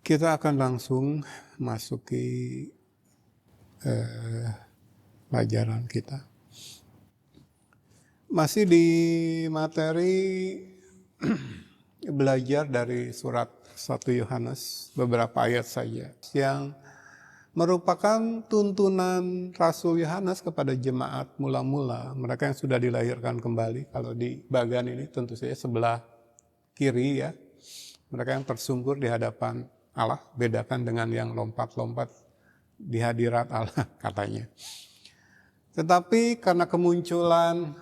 Kita akan langsung masuki pelajaran kita. Masih di materi belajar dari surat 1 Yohanes, beberapa ayat saja, yang merupakan tuntunan Rasul Yohanes kepada jemaat mula-mula, mereka yang sudah dilahirkan kembali. Kalau di bagian ini tentu saja sebelah kiri ya, mereka yang tersungkur di hadapan Allah, bedakan dengan yang lompat-lompat di hadirat Allah katanya. Tetapi karena kemunculan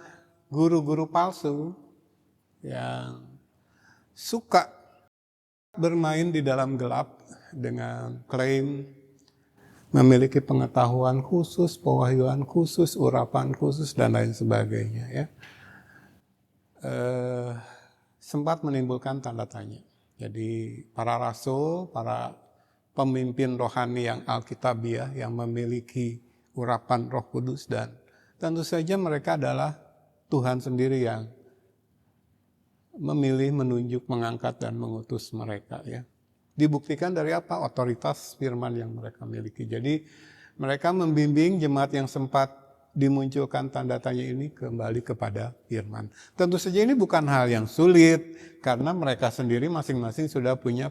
guru-guru palsu yang suka bermain di dalam gelap dengan klaim memiliki pengetahuan khusus, pewahyuan khusus, urapan khusus, dan lain sebagainya ya, sempat menimbulkan tanda tanya. Jadi para rasul, para pemimpin rohani yang alkitabiah, yang memiliki urapan Roh Kudus, dan tentu saja mereka adalah Tuhan sendiri yang memilih, menunjuk, mengangkat, dan mengutus mereka ya. Dibuktikan dari apa? Otoritas firman yang mereka miliki. Jadi mereka membimbing jemaat yang sempat dimunculkan tanda tanya ini kembali kepada firman. Tentu saja ini bukan hal yang sulit, karena mereka sendiri masing-masing sudah punya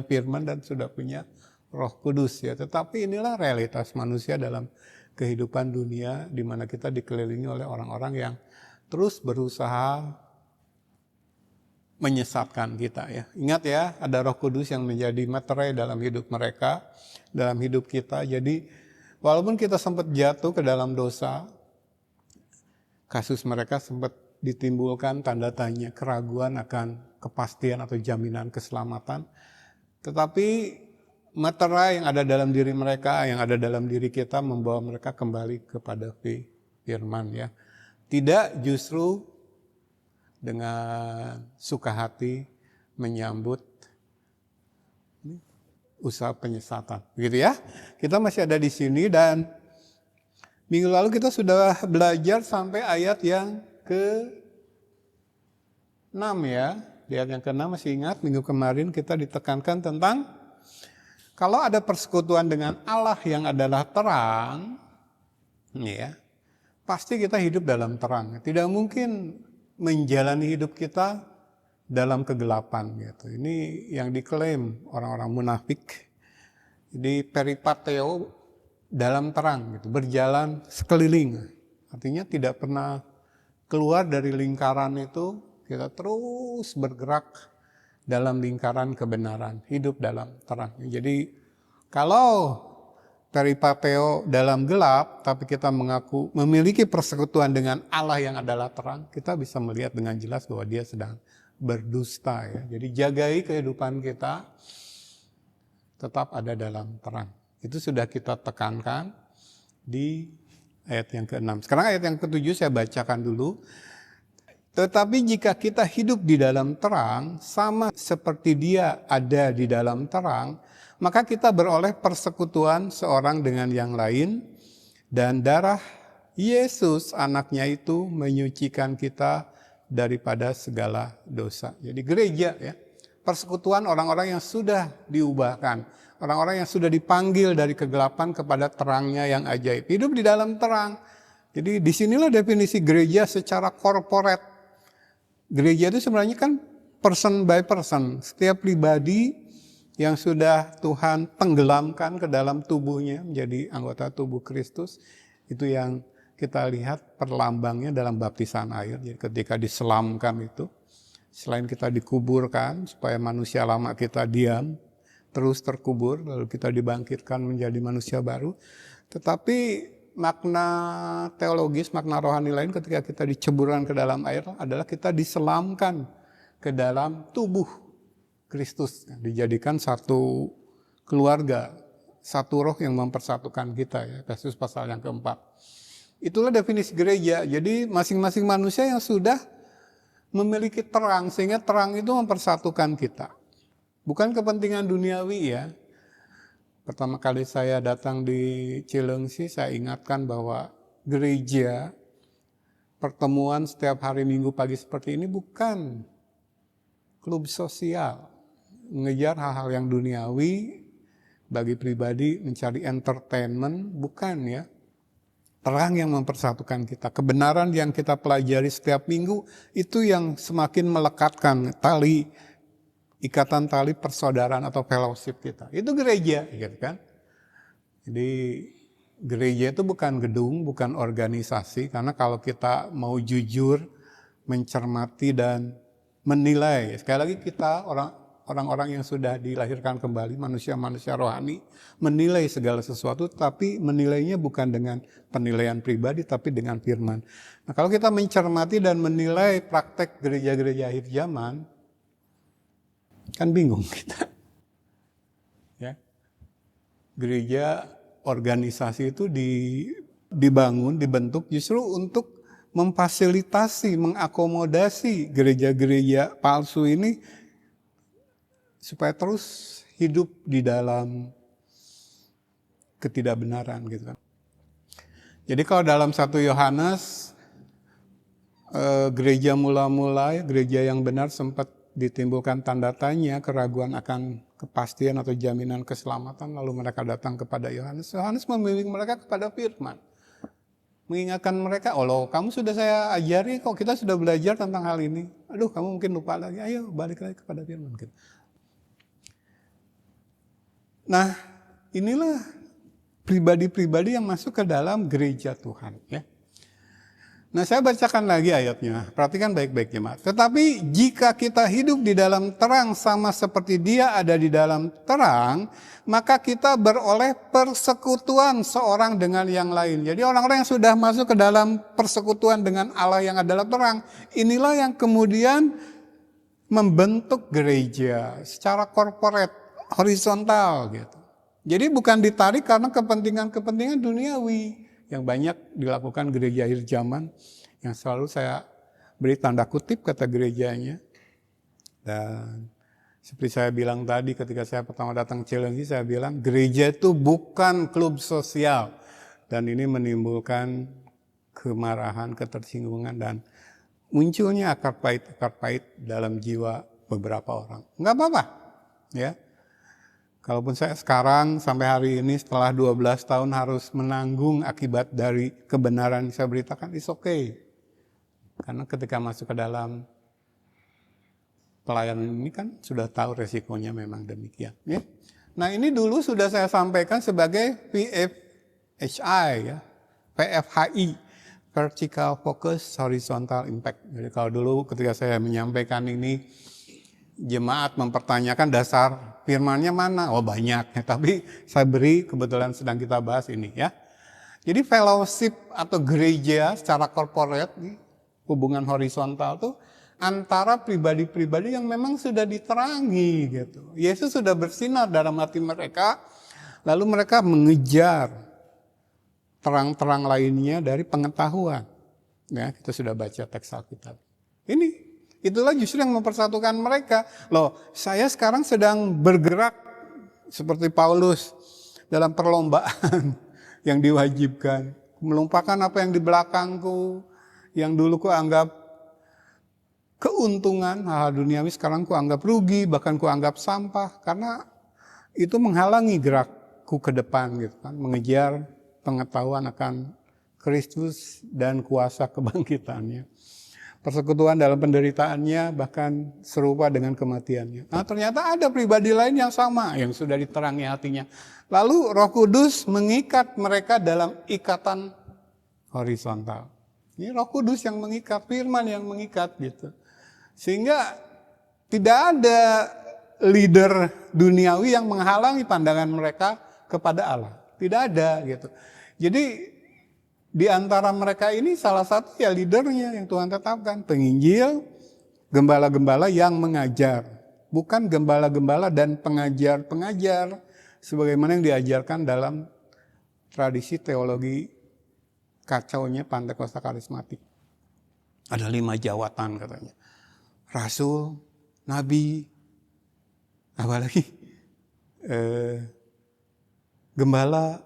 firman dan sudah punya Roh Kudus ya. Tetapi inilah realitas manusia dalam kehidupan dunia, di mana kita dikelilingi oleh orang-orang yang terus berusaha menyesatkan kita ya. Ingat ya, ada Roh Kudus yang menjadi materai dalam hidup mereka, dalam hidup kita. Jadi walaupun kita sempat jatuh ke dalam dosa, kasus mereka sempat ditimbulkan tanda tanya, keraguan akan kepastian atau jaminan keselamatan. Tetapi materai yang ada dalam diri mereka, yang ada dalam diri kita, membawa mereka kembali kepada firman ya. Tidak justru dengan suka hati menyambut usaha penyesatan, gitu ya. Kita masih ada di sini, dan minggu lalu kita sudah belajar sampai ayat yang ke-6 ya. Di ayat yang ke-6 masih ingat, minggu kemarin kita ditekankan tentang kalau ada persekutuan dengan Allah yang adalah terang, ya, pasti kita hidup dalam terang. Tidak mungkin menjalani hidup kita dalam kegelapan gitu. Ini yang diklaim orang-orang munafik. Jadi peripateo, dalam terang gitu, berjalan sekeliling. Artinya tidak pernah keluar dari lingkaran itu, kita terus bergerak dalam lingkaran kebenaran, hidup dalam terang. Jadi kalau peripateo dalam gelap, tapi kita mengaku memiliki persekutuan dengan Allah yang adalah terang, kita bisa melihat dengan jelas bahwa dia sedang berdusta ya. Jadi jagai kehidupan kita tetap ada dalam terang. Itu sudah kita tekankan di ayat yang ke-6. Sekarang ayat yang ke-7 saya bacakan dulu. Tetapi jika kita hidup di dalam terang, sama seperti dia ada di dalam terang, maka kita beroleh persekutuan seorang dengan yang lain, dan darah Yesus anaknya itu menyucikan kita daripada segala dosa. Jadi gereja ya, persekutuan orang-orang yang sudah diubahkan, orang-orang yang sudah dipanggil dari kegelapan kepada terangnya yang ajaib, hidup di dalam terang. Jadi disinilah definisi gereja secara korporat. Gereja itu sebenarnya kan person by person, setiap pribadi yang sudah Tuhan tenggelamkan ke dalam tubuhnya menjadi anggota tubuh Kristus, itu yang kita lihat perlambangnya dalam baptisan air. Jadi ketika diselamkan itu, selain kita dikuburkan supaya manusia lama kita diam, terus terkubur, lalu kita dibangkitkan menjadi manusia baru, tetapi makna teologis, makna rohani lain ketika kita diceburkan ke dalam air adalah kita diselamkan ke dalam tubuh Kristus, dijadikan satu keluarga, satu roh yang mempersatukan kita ya. Efesus pasal yang ke-4. Itulah definisi gereja. Jadi masing-masing manusia yang sudah memiliki terang, sehingga terang itu mempersatukan kita. Bukan kepentingan duniawi ya. Pertama kali saya datang di Cilengsi, saya ingatkan bahwa gereja, pertemuan setiap hari Minggu pagi seperti ini bukan klub sosial. mengejar hal-hal yang duniawi, bagi pribadi mencari entertainment, bukan ya. Terang yang mempersatukan kita, kebenaran yang kita pelajari setiap minggu, itu yang semakin melekatkan ikatan tali persaudaraan atau fellowship kita. Itu gereja, gitu kan. Jadi gereja itu bukan gedung, bukan organisasi, karena kalau kita mau jujur, mencermati dan menilai, sekali lagi kita orang-orang yang sudah dilahirkan kembali, manusia-manusia rohani, menilai segala sesuatu, tapi menilainya bukan dengan penilaian pribadi, tapi dengan firman. Nah, kalau kita mencermati dan menilai praktek gereja-gereja akhir zaman, kan bingung kita. Ya. Gereja, organisasi itu dibangun, dibentuk justru untuk memfasilitasi, mengakomodasi gereja-gereja palsu ini supaya terus hidup di dalam ketidakbenaran gitu kan. Jadi kalau dalam 1 Yohanes gereja mula-mula, gereja yang benar sempat ditimbulkan tanda tanya, keraguan akan kepastian atau jaminan keselamatan, lalu mereka datang kepada Yohanes. Yohanes membimbing mereka kepada firman. Mengingatkan mereka, oh loh, kamu sudah saya ajari kok, kita sudah belajar tentang hal ini. Aduh, kamu mungkin lupa lagi, ayo balik lagi kepada firman. Nah, inilah pribadi-pribadi yang masuk ke dalam gereja Tuhan. Ya. Nah, saya bacakan lagi ayatnya. Perhatikan baik-baik jemaat. Tetapi jika kita hidup di dalam terang sama seperti Dia ada di dalam terang, maka kita beroleh persekutuan seorang dengan yang lain. Jadi orang-orang yang sudah masuk ke dalam persekutuan dengan Allah yang adalah terang, inilah yang kemudian membentuk gereja secara korporat, horizontal gitu. Jadi bukan ditarik karena kepentingan-kepentingan duniawi yang banyak dilakukan gereja akhir zaman, yang selalu saya beri tanda kutip kata gerejanya. Dan seperti saya bilang tadi ketika saya pertama datang Challenge, saya bilang gereja itu bukan klub sosial. Dan ini menimbulkan kemarahan, ketersinggungan, dan munculnya akar pahit dalam jiwa beberapa orang. Enggak apa-apa, ya. Kalaupun saya sekarang sampai hari ini setelah 12 tahun harus menanggung akibat dari kebenaran yang saya beritakan, it's okay. Karena ketika masuk ke dalam pelayanan ini kan sudah tahu resikonya memang demikian. Ya. Nah ini dulu sudah saya sampaikan sebagai PFHI, ya. PFHI, Vertical Focus Horizontal Impact. Jadi kalau dulu ketika saya menyampaikan ini, jemaat mempertanyakan dasar firmannya mana? Oh banyak, ya. Tapi saya beri, kebetulan sedang kita bahas ini ya. Jadi fellowship atau gereja secara korporat, hubungan horizontal tuh antara pribadi-pribadi yang memang sudah diterangi gitu. Yesus sudah bersinar dalam hati mereka, lalu mereka mengejar terang-terang lainnya dari pengetahuan. Ya, kita sudah baca teks Alkitab. Itulah justru yang mempersatukan mereka. Loh, saya sekarang sedang bergerak seperti Paulus dalam perlombaan yang diwajibkan. Melupakan apa yang di belakangku, yang dulu ku anggap keuntungan, hal duniawi sekarang ku anggap rugi, bahkan ku anggap sampah. Karena itu menghalangi gerakku ke depan gitu kan, mengejar pengetahuan akan Kristus dan kuasa kebangkitannya. Persekutuan dalam penderitaannya bahkan serupa dengan kematiannya. Nah ternyata ada pribadi lain yang sama, yang sudah diterangi hatinya. Lalu Roh Kudus mengikat mereka dalam ikatan horizontal. Ini Roh Kudus yang mengikat, firman yang mengikat gitu. Sehingga tidak ada leader duniawi yang menghalangi pandangan mereka kepada Allah. Tidak ada gitu. Jadi di antara mereka ini salah satu ya leadernya yang Tuhan tetapkan. Penginjil, gembala-gembala yang mengajar. Bukan gembala-gembala dan pengajar-pengajar. Sebagaimana yang diajarkan dalam tradisi teologi kacaunya Pantekosta Karismatik. Ada 5 jawatan katanya. Rasul, Nabi, apalagi gembala,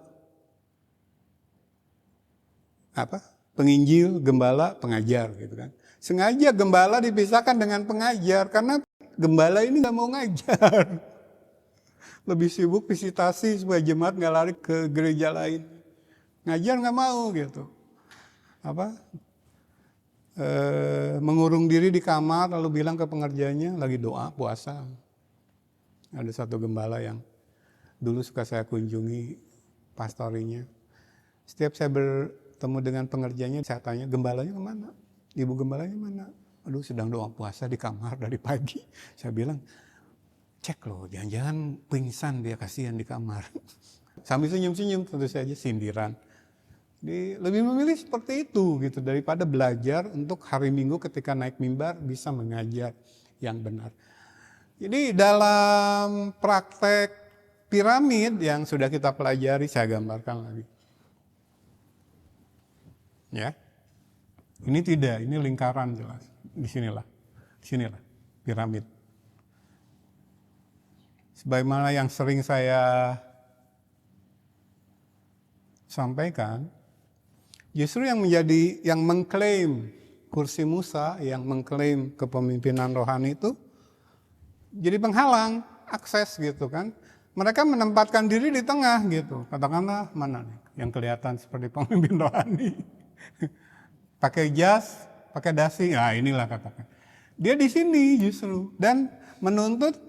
penginjil, gembala, pengajar gitu kan. Sengaja gembala dipisahkan dengan pengajar karena gembala ini nggak mau ngajar. Lebih sibuk visitasi supaya jemaat nggak lari ke gereja lain. Ngajar nggak mau gitu. Mengurung diri di kamar lalu bilang ke pengerjanya lagi doa puasa. Ada satu gembala yang dulu suka saya kunjungi, pastorinya. Setiap saya bertemu dengan pengerjanya, saya tanya, gembalanya kemana? Ibu gembalanya mana? Aduh, sedang doa puasa di kamar dari pagi. Saya bilang, cek loh, jangan-jangan pingsan dia, kasihan di kamar. Sambil senyum-senyum, tentu saja sindiran. Jadi lebih memilih seperti itu gitu daripada belajar untuk hari Minggu ketika naik mimbar bisa mengajar yang benar. Jadi dalam praktek piramid yang sudah kita pelajari, saya gambarkan lagi. Ya, ini tidak, ini lingkaran jelas. Di sinilah piramid. Sebagaimana yang sering saya sampaikan, justru yang mengklaim kursi Musa, yang mengklaim kepemimpinan rohani itu jadi penghalang akses gitu kan. Mereka menempatkan diri di tengah gitu. Katakanlah mana nih yang kelihatan seperti pemimpin rohani. Pakai jas, pakai dasi, inilah katakan. Dia di sini justru dan menuntut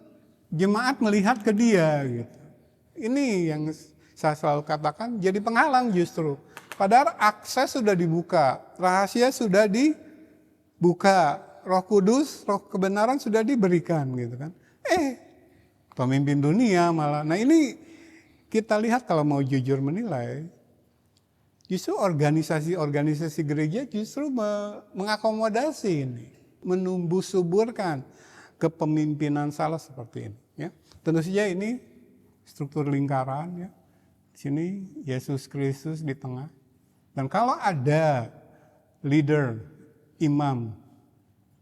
jemaat melihat ke dia gitu. Ini yang saya selalu katakan jadi penghalang justru. Padahal akses sudah dibuka, rahasia sudah dibuka, Roh Kudus, Roh kebenaran sudah diberikan gitu kan. Pemimpin dunia malah. Nah ini kita lihat kalau mau jujur menilai, justru organisasi gereja justru mengakomodasi ini, menumbuh suburkan kepemimpinan salah seperti ini. Ya. Tentu saja ini struktur lingkaran ya. Di sini Yesus Kristus di tengah. Dan kalau ada leader, imam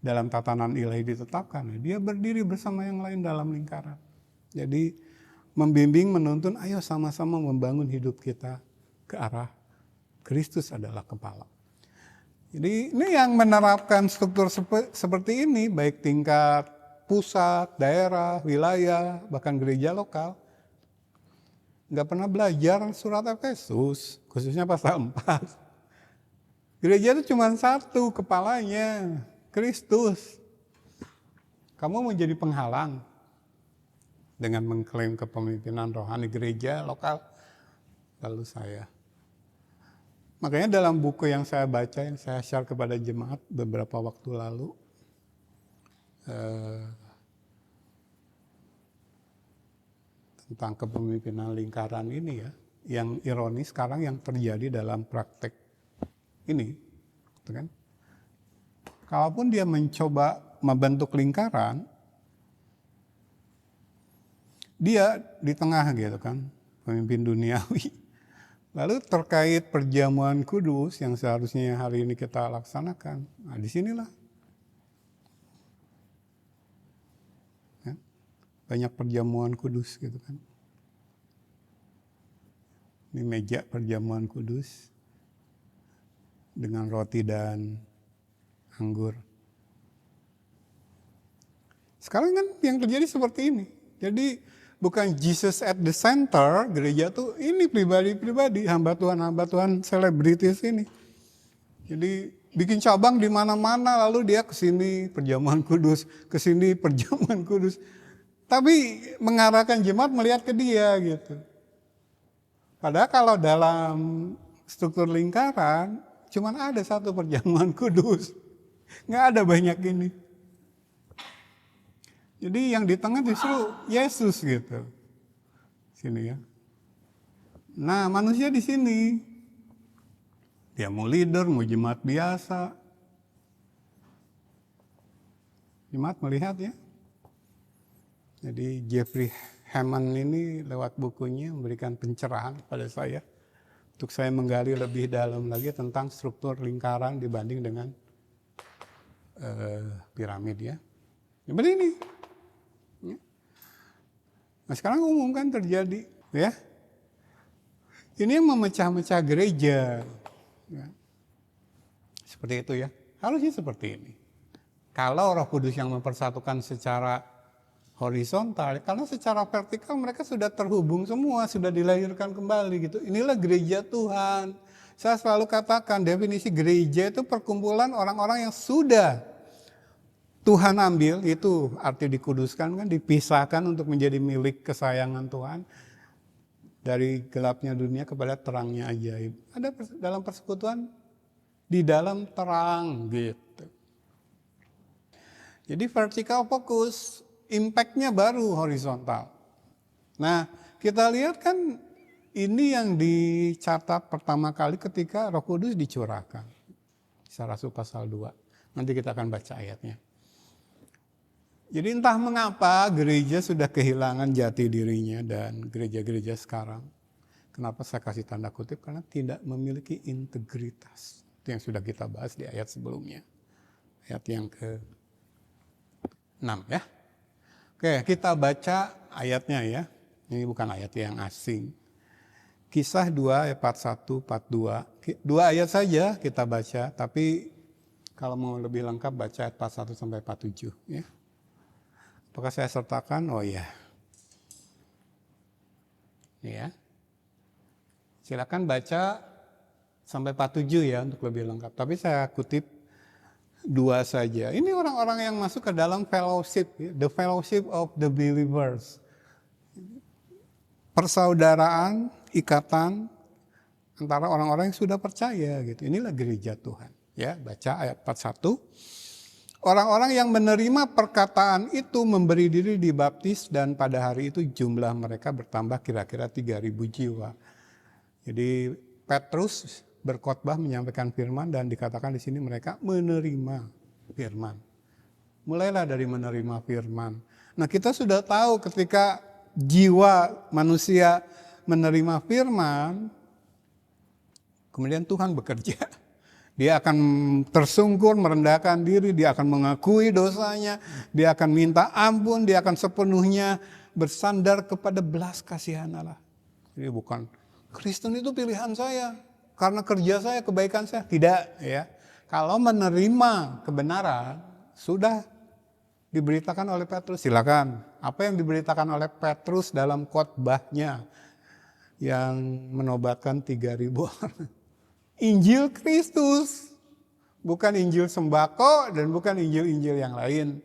dalam tatanan ilahi ditetapkan, dia berdiri bersama yang lain dalam lingkaran. Jadi membimbing, menuntun, ayo sama-sama membangun hidup kita ke arah Kristus adalah kepala. Jadi ini yang menerapkan struktur seperti ini, baik tingkat pusat, daerah, wilayah, bahkan gereja lokal, nggak pernah belajar surat Efesus, khususnya pasal 4. Gereja itu cuma satu kepalanya, Kristus. Kamu mau jadi penghalang dengan mengklaim kepemimpinan rohani gereja lokal, lalu saya. Makanya dalam buku yang saya baca, yang saya share kepada jemaat beberapa waktu lalu, tentang kepemimpinan lingkaran ini ya, yang ironis sekarang yang terjadi dalam praktek ini, gitu kan? Kalaupun dia mencoba membentuk lingkaran, dia di tengah gitu kan, pemimpin duniawi. Lalu terkait perjamuan kudus yang seharusnya hari ini kita laksanakan, nah disinilah ya, banyak perjamuan kudus gitu kan. Ini meja perjamuan kudus dengan roti dan anggur. Sekarang kan yang terjadi seperti ini. Jadi bukan Jesus at the center, gereja tuh ini pribadi-pribadi, hamba Tuhan selebritis ini. Jadi bikin cabang di mana-mana, lalu dia ke sini perjamuan kudus, ke sini perjamuan kudus. Tapi mengarahkan jemaat melihat ke dia gitu. Padahal kalau dalam struktur lingkaran, cuma ada satu perjamuan kudus. Nggak ada banyak ini. Jadi yang di tengah justru Yesus gitu. Sini ya. Nah, manusia di sini. Dia mau leader, mau jemaat biasa. Jemaat melihat ya. Jadi Jeffrey Hammond ini lewat bukunya memberikan pencerahan pada saya. Untuk saya menggali lebih dalam lagi tentang struktur lingkaran dibanding dengan piramid ya. Seperti ini. Nah sekarang umum kan terjadi ya. Ini yang memecah-mecah gereja. Ya. Seperti itu ya. Harusnya seperti ini. Kalau Roh Kudus yang mempersatukan secara horizontal, karena secara vertikal mereka sudah terhubung semua, sudah dilahirkan kembali gitu. Inilah gereja Tuhan. Saya selalu katakan definisi gereja itu perkumpulan orang-orang yang sudah Tuhan ambil, itu arti dikuduskan kan, dipisahkan untuk menjadi milik kesayangan Tuhan. Dari gelapnya dunia kepada terangnya ajaib. Ada dalam persekutuan, di dalam terang gitu. Jadi vertikal fokus, impact-nya baru horizontal. Nah, kita lihat kan ini yang dicatat pertama kali ketika Roh Kudus dicurahkan. Kisah Rasul pasal 2. Nanti kita akan baca ayatnya. Jadi entah mengapa gereja sudah kehilangan jati dirinya dan gereja-gereja sekarang. Kenapa saya kasih tanda kutip? Karena tidak memiliki integritas. Itu yang sudah kita bahas di ayat sebelumnya. Ayat yang ke-6 ya. Oke, kita baca ayatnya ya. Ini bukan ayat yang asing. Kisah 2 ayat 41, 42. 2 ayat saja kita baca, tapi kalau mau lebih lengkap baca ayat 41 sampai 47 ya. Apakah saya sertakan? Oh iya. Ya. Silakan baca sampai 47 ya untuk lebih lengkap. Tapi saya kutip 2 saja. Ini orang-orang yang masuk ke dalam fellowship, the fellowship of the believers. Persaudaraan, ikatan antara orang-orang yang sudah percaya gitu. Inilah gereja Tuhan. Ya, baca ayat 41. Orang-orang yang menerima perkataan itu memberi diri dibaptis dan pada hari itu jumlah mereka bertambah kira-kira 3.000 jiwa. Jadi Petrus berkhotbah menyampaikan firman dan dikatakan di sini mereka menerima firman. Mulailah dari menerima firman. Nah, kita sudah tahu ketika jiwa manusia menerima firman, kemudian Tuhan bekerja. Dia akan tersungkur, merendahkan diri, dia akan mengakui dosanya, dia akan minta ampun, dia akan sepenuhnya bersandar kepada belas kasihan Allah. Jadi bukan, Kristen itu pilihan saya, karena kerja saya, kebaikan saya. Tidak ya. Kalau menerima kebenaran, sudah diberitakan oleh Petrus, silakan. Apa yang diberitakan oleh Petrus dalam khotbahnya yang menobatkan 3.000 orang. Injil Kristus, bukan Injil sembako dan bukan Injil-Injil yang lain.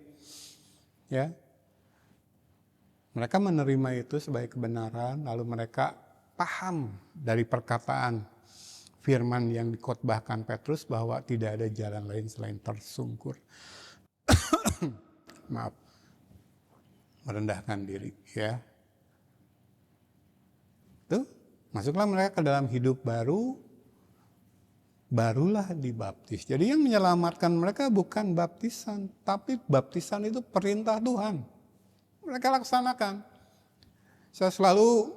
Ya, mereka menerima itu sebagai kebenaran, lalu mereka paham dari perkataan firman yang dikhotbahkan Petrus bahwa tidak ada jalan lain selain tersungkur. Maaf, merendahkan diri. Ya, tuh masuklah mereka ke dalam hidup baru. Barulah dibaptis. Jadi yang menyelamatkan mereka bukan baptisan, tapi baptisan itu perintah Tuhan. Mereka laksanakan. Saya selalu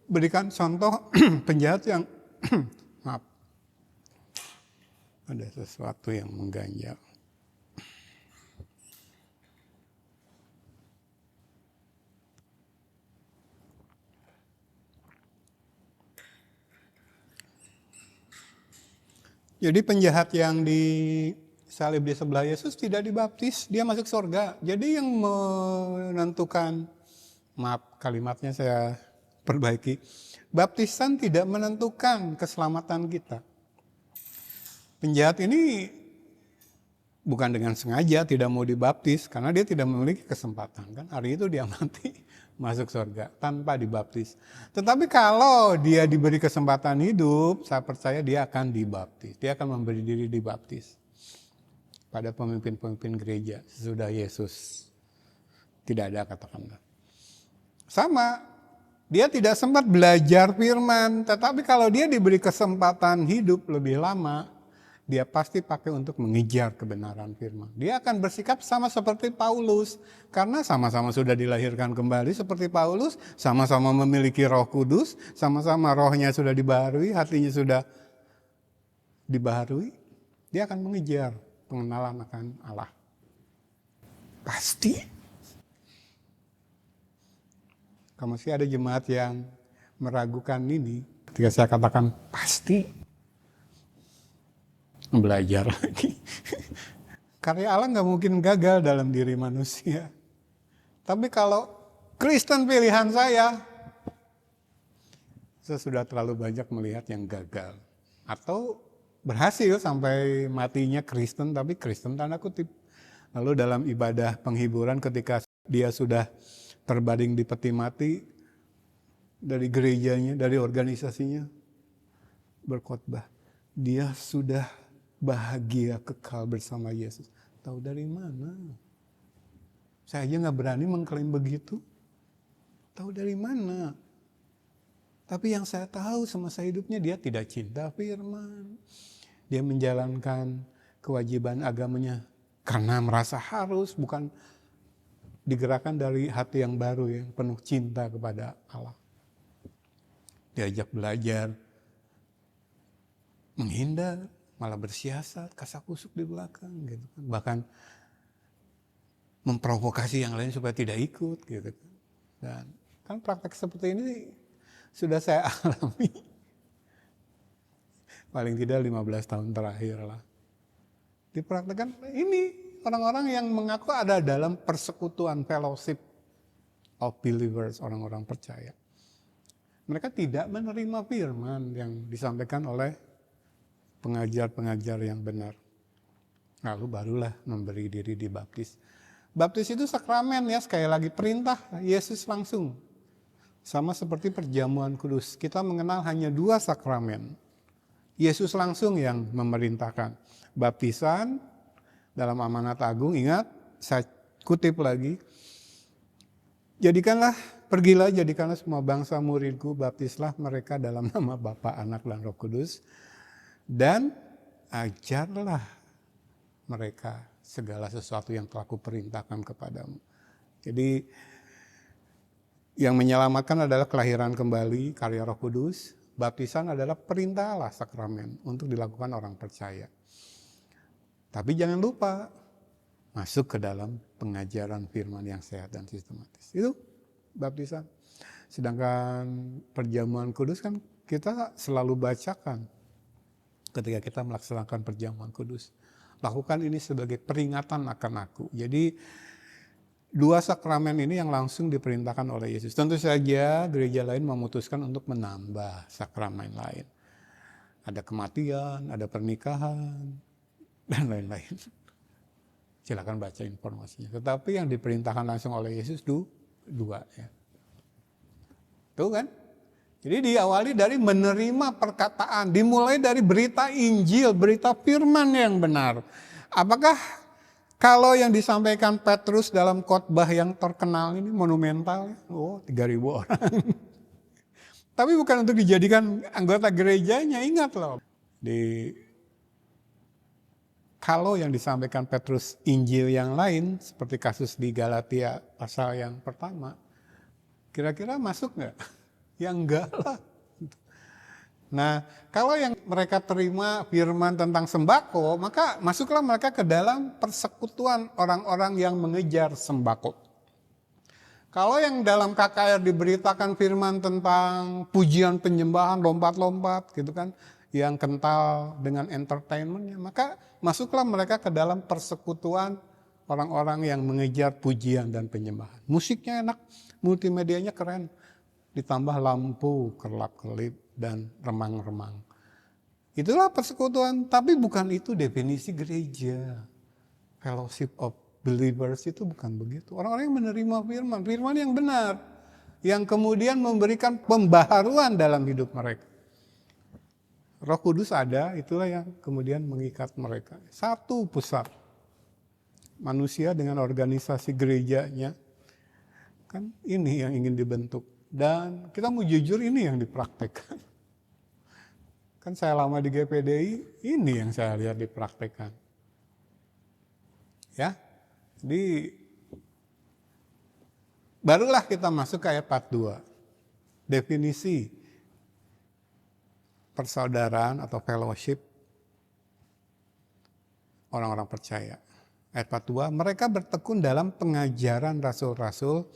berikan contoh penjahat yang maaf, ada sesuatu yang mengganjal. Jadi penjahat yang disalib di sebelah Yesus tidak dibaptis, dia masuk surga. Jadi yang menentukan, maaf kalimatnya saya perbaiki, baptisan tidak menentukan keselamatan kita. Penjahat ini bukan dengan sengaja tidak mau dibaptis, karena dia tidak memiliki kesempatan. Kan hari itu dia mati, masuk surga tanpa dibaptis. Tetapi kalau dia diberi kesempatan hidup, saya percaya dia akan dibaptis. Dia akan memberi diri dibaptis pada pemimpin-pemimpin gereja sesudah Yesus. Tidak ada katakanlah. Sama, dia tidak sempat belajar firman, tetapi kalau dia diberi kesempatan hidup lebih lama, dia pasti pakai untuk mengejar kebenaran firman. Dia akan bersikap sama seperti Paulus. Karena sama-sama sudah dilahirkan kembali seperti Paulus. Sama-sama memiliki Roh Kudus. Sama-sama rohnya sudah dibaharui, hatinya sudah dibaharui. Dia akan mengejar pengenalan akan Allah. Pasti. Kalau masih ada jemaat yang meragukan ini, ketika saya katakan pasti, belajar lagi. Karya Allah nggak mungkin gagal dalam diri manusia. Tapi kalau Kristen pilihan saya sudah terlalu banyak melihat yang gagal. Atau berhasil sampai matinya Kristen, tapi Kristen tanda kutip. Lalu dalam ibadah penghiburan ketika dia sudah terbaring di peti mati, dari gerejanya, dari organisasinya, berkhotbah, dia sudah bahagia kekal bersama Yesus. Tahu dari mana? Saya aja gak berani mengklaim begitu. Tahu dari mana? Tapi yang saya tahu semasa hidupnya dia tidak cinta firman. Dia menjalankan kewajiban agamanya karena merasa harus, bukan digerakkan dari hati yang baru yang penuh cinta kepada Allah. Diajak belajar, menghindar, malah bersiasat, kasak-kusuk di belakang gitu kan. Bahkan memprovokasi yang lain supaya tidak ikut gitu kan. Dan kan praktek seperti ini sudah saya alami. Paling tidak 15 tahun terakhir lah. Dipraktekkan ini orang-orang yang mengaku ada dalam persekutuan fellowship of believers, orang-orang percaya. Mereka tidak menerima firman yang disampaikan oleh pengajar-pengajar yang benar. Lalu barulah memberi diri dibaptis. Baptis itu sakramen ya, sekali lagi perintah Yesus langsung. Sama seperti perjamuan kudus. Kita mengenal hanya 2 sakramen. Yesus langsung yang memerintahkan. Baptisan dalam amanat agung, ingat, saya kutip lagi. Pergilah jadikanlah semua bangsa muridku, baptislah mereka dalam nama Bapa, Anak, dan Roh Kudus. Dan ajarlah mereka segala sesuatu yang telah kuperintahkan kepadamu. Jadi yang menyelamatkan adalah kelahiran kembali, karya Roh Kudus. Baptisan adalah perintah Allah, sakramen, untuk dilakukan orang percaya. Tapi jangan lupa, masuk ke dalam pengajaran firman yang sehat dan sistematis. Itu baptisan. Sedangkan perjamuan kudus kan kita selalu bacakan ketika kita melaksanakan perjamuan kudus. Lakukan ini sebagai peringatan akan aku. Jadi 2 sakramen ini yang langsung diperintahkan oleh Yesus. Tentu saja gereja lain memutuskan untuk menambah sakramen lain. Ada kematian, ada pernikahan, dan lain-lain. Silakan baca informasinya. Tetapi yang diperintahkan langsung oleh Yesus 2 ya. Tuh kan? Jadi diawali dari menerima perkataan, dimulai dari berita Injil, berita firman yang benar. Apakah kalau yang disampaikan Petrus dalam khotbah yang terkenal ini monumental, 3.000 orang. Tapi bukan untuk dijadikan anggota gerejanya, ingat loh. Kalau yang disampaikan Petrus Injil yang lain, seperti kasus di Galatia pasal yang pertama, kira-kira masuk nggak? Ya enggak lah. Nah, kalau yang mereka terima firman tentang sembako, maka masuklah mereka ke dalam persekutuan orang-orang yang mengejar sembako. Kalau yang dalam KKR diberitakan firman tentang pujian penyembahan, lompat-lompat gitu kan, yang kental dengan entertainmentnya, maka masuklah mereka ke dalam persekutuan orang-orang yang mengejar pujian dan penyembahan. Musiknya enak, multimedianya keren, ditambah lampu kerlap-kelip dan remang-remang. Itulah persekutuan, tapi bukan itu definisi gereja. Fellowship of believers itu bukan begitu. Orang-orang yang menerima firman yang benar, yang kemudian memberikan pembaharuan dalam hidup mereka. Roh Kudus ada, itulah yang kemudian mengikat mereka. Satu pusat. Manusia dengan organisasi gerejanya, kan ini yang ingin dibentuk. Dan kita mau jujur, ini yang dipraktekkan. Kan saya lama di GPDI, ini yang saya lihat dipraktekkan. Ya, jadi barulah kita masuk ke ayat 42. Definisi persaudaraan atau fellowship orang-orang percaya. Ayat 42, mereka bertekun dalam pengajaran rasul-rasul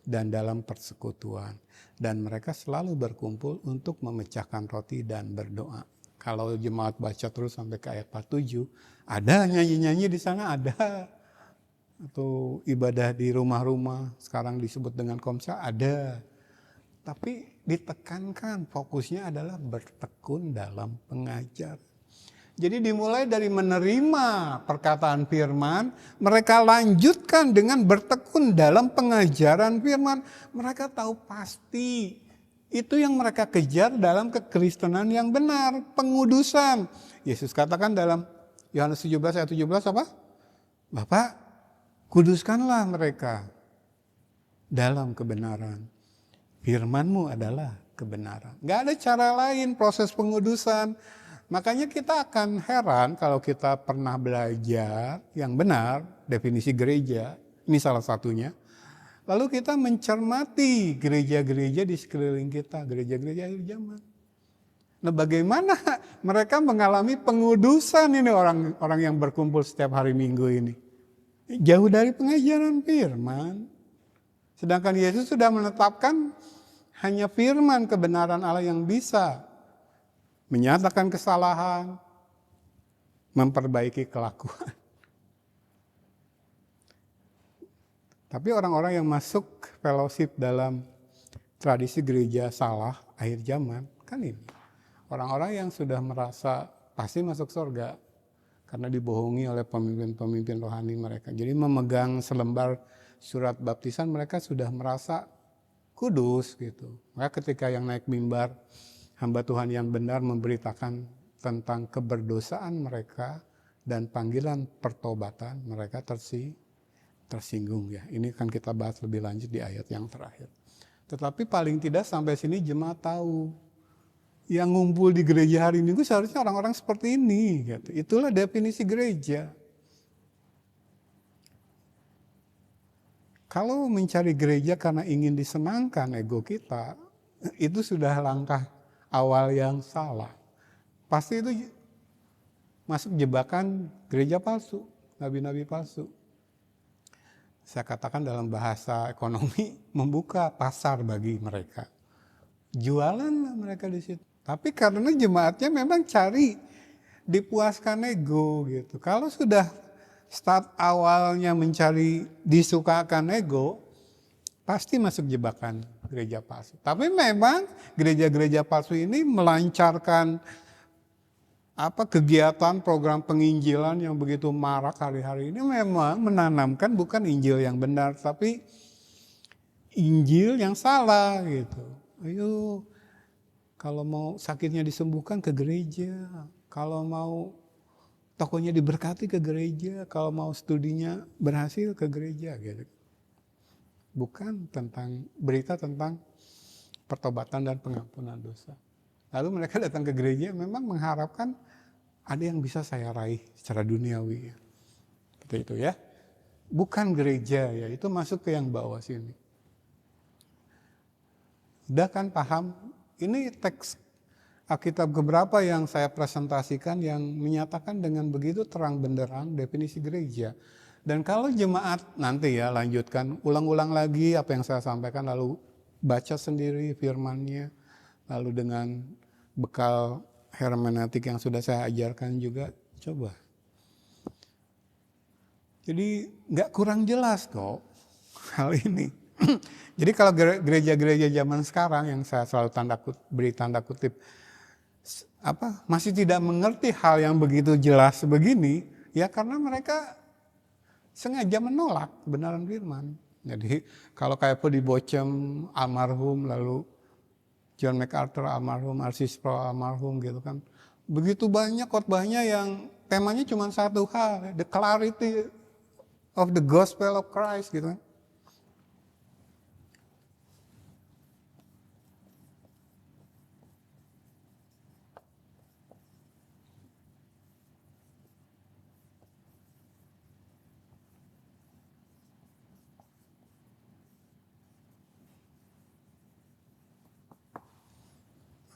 dan dalam persekutuan. Dan mereka selalu berkumpul untuk memecahkan roti dan berdoa. Kalau jemaat baca terus sampai ke ayat 47, ada nyanyi-nyanyi di sana, ada. atau ibadah di rumah-rumah, sekarang disebut dengan komsel, ada. Tapi ditekankan, fokusnya adalah bertekun dalam pengajar. Jadi dimulai dari menerima perkataan firman, mereka lanjutkan dengan bertekun dalam pengajaran firman. Mereka tahu pasti itu yang mereka kejar dalam kekristenan yang benar, pengudusan. Yesus katakan dalam Yohanes 17 ayat 17 apa? Bapak, kuduskanlah mereka dalam kebenaran. Firman-Mu adalah kebenaran. Gak ada cara lain proses pengudusan. Makanya kita akan heran kalau kita pernah belajar yang benar, definisi gereja, ini salah satunya. Lalu kita mencermati gereja-gereja di sekeliling kita, gereja-gereja akhir zaman. Nah, bagaimana mereka mengalami pengudusan ini orang yang berkumpul setiap hari Minggu ini? Jauh dari pengajaran firman. Sedangkan Yesus sudah menetapkan hanya firman kebenaran Allah yang bisa menyatakan kesalahan, memperbaiki kelakuan. Tapi orang-orang yang masuk fellowship dalam tradisi gereja salah akhir zaman, kan ini. Orang-orang yang sudah merasa pasti masuk surga karena dibohongi oleh pemimpin-pemimpin rohani mereka. Jadi memegang selembar surat baptisan mereka sudah merasa kudus gitu. Maka ketika yang naik mimbar, hamba Tuhan yang benar memberitakan tentang keberdosaan mereka dan panggilan pertobatan, mereka tersinggung ya. Ini kan kita bahas lebih lanjut di ayat yang terakhir. Tetapi paling tidak sampai sini jemaat tahu, yang ngumpul di gereja hari Minggu seharusnya orang-orang seperti ini. Gitu. Itulah definisi gereja. Kalau mencari gereja karena ingin disenangkan ego kita, itu sudah langkah awal yang salah. Pasti itu masuk jebakan gereja palsu, nabi-nabi palsu. Saya katakan dalam bahasa ekonomi, membuka pasar bagi mereka. Jualan mereka di situ. Tapi karena jemaatnya memang cari dipuaskan ego gitu. Kalau sudah start awalnya mencari disukakan ego, pasti masuk jebakan gereja palsu. Tapi memang gereja-gereja palsu ini melancarkan kegiatan program penginjilan yang begitu marak hari-hari ini, memang menanamkan bukan Injil yang benar, tapi Injil yang salah gitu. Ayo, kalau mau sakitnya disembuhkan ke gereja, kalau mau tokonya diberkati ke gereja, kalau mau studinya berhasil ke gereja gitu. Bukan tentang berita tentang pertobatan dan pengampunan dosa. Lalu mereka datang ke gereja memang mengharapkan ada yang bisa saya raih secara duniawi. Seperti itu ya. Bukan gereja ya, itu masuk ke yang bawah sini. Udah kan paham? Ini teks Alkitab keberapa yang saya presentasikan yang menyatakan dengan begitu terang benderang definisi gereja. Dan kalau jemaat nanti ya lanjutkan, ulang-ulang lagi apa yang saya sampaikan, lalu baca sendiri firman-Nya, lalu dengan bekal hermeneutik yang sudah saya ajarkan juga, coba. Jadi nggak kurang jelas kok hal ini. Jadi kalau gereja-gereja zaman sekarang yang saya selalu beri tanda kutip, masih tidak mengerti hal yang begitu jelas begini, ya karena mereka sengaja menolak kebenaran firman. Jadi kalau kayak Pudi Bocem almarhum, lalu John MacArthur almarhum, R.C. Sproul almarhum gitu kan. Begitu banyak khotbahnya yang temanya cuma satu hal, the clarity of the gospel of Christ gitu kan.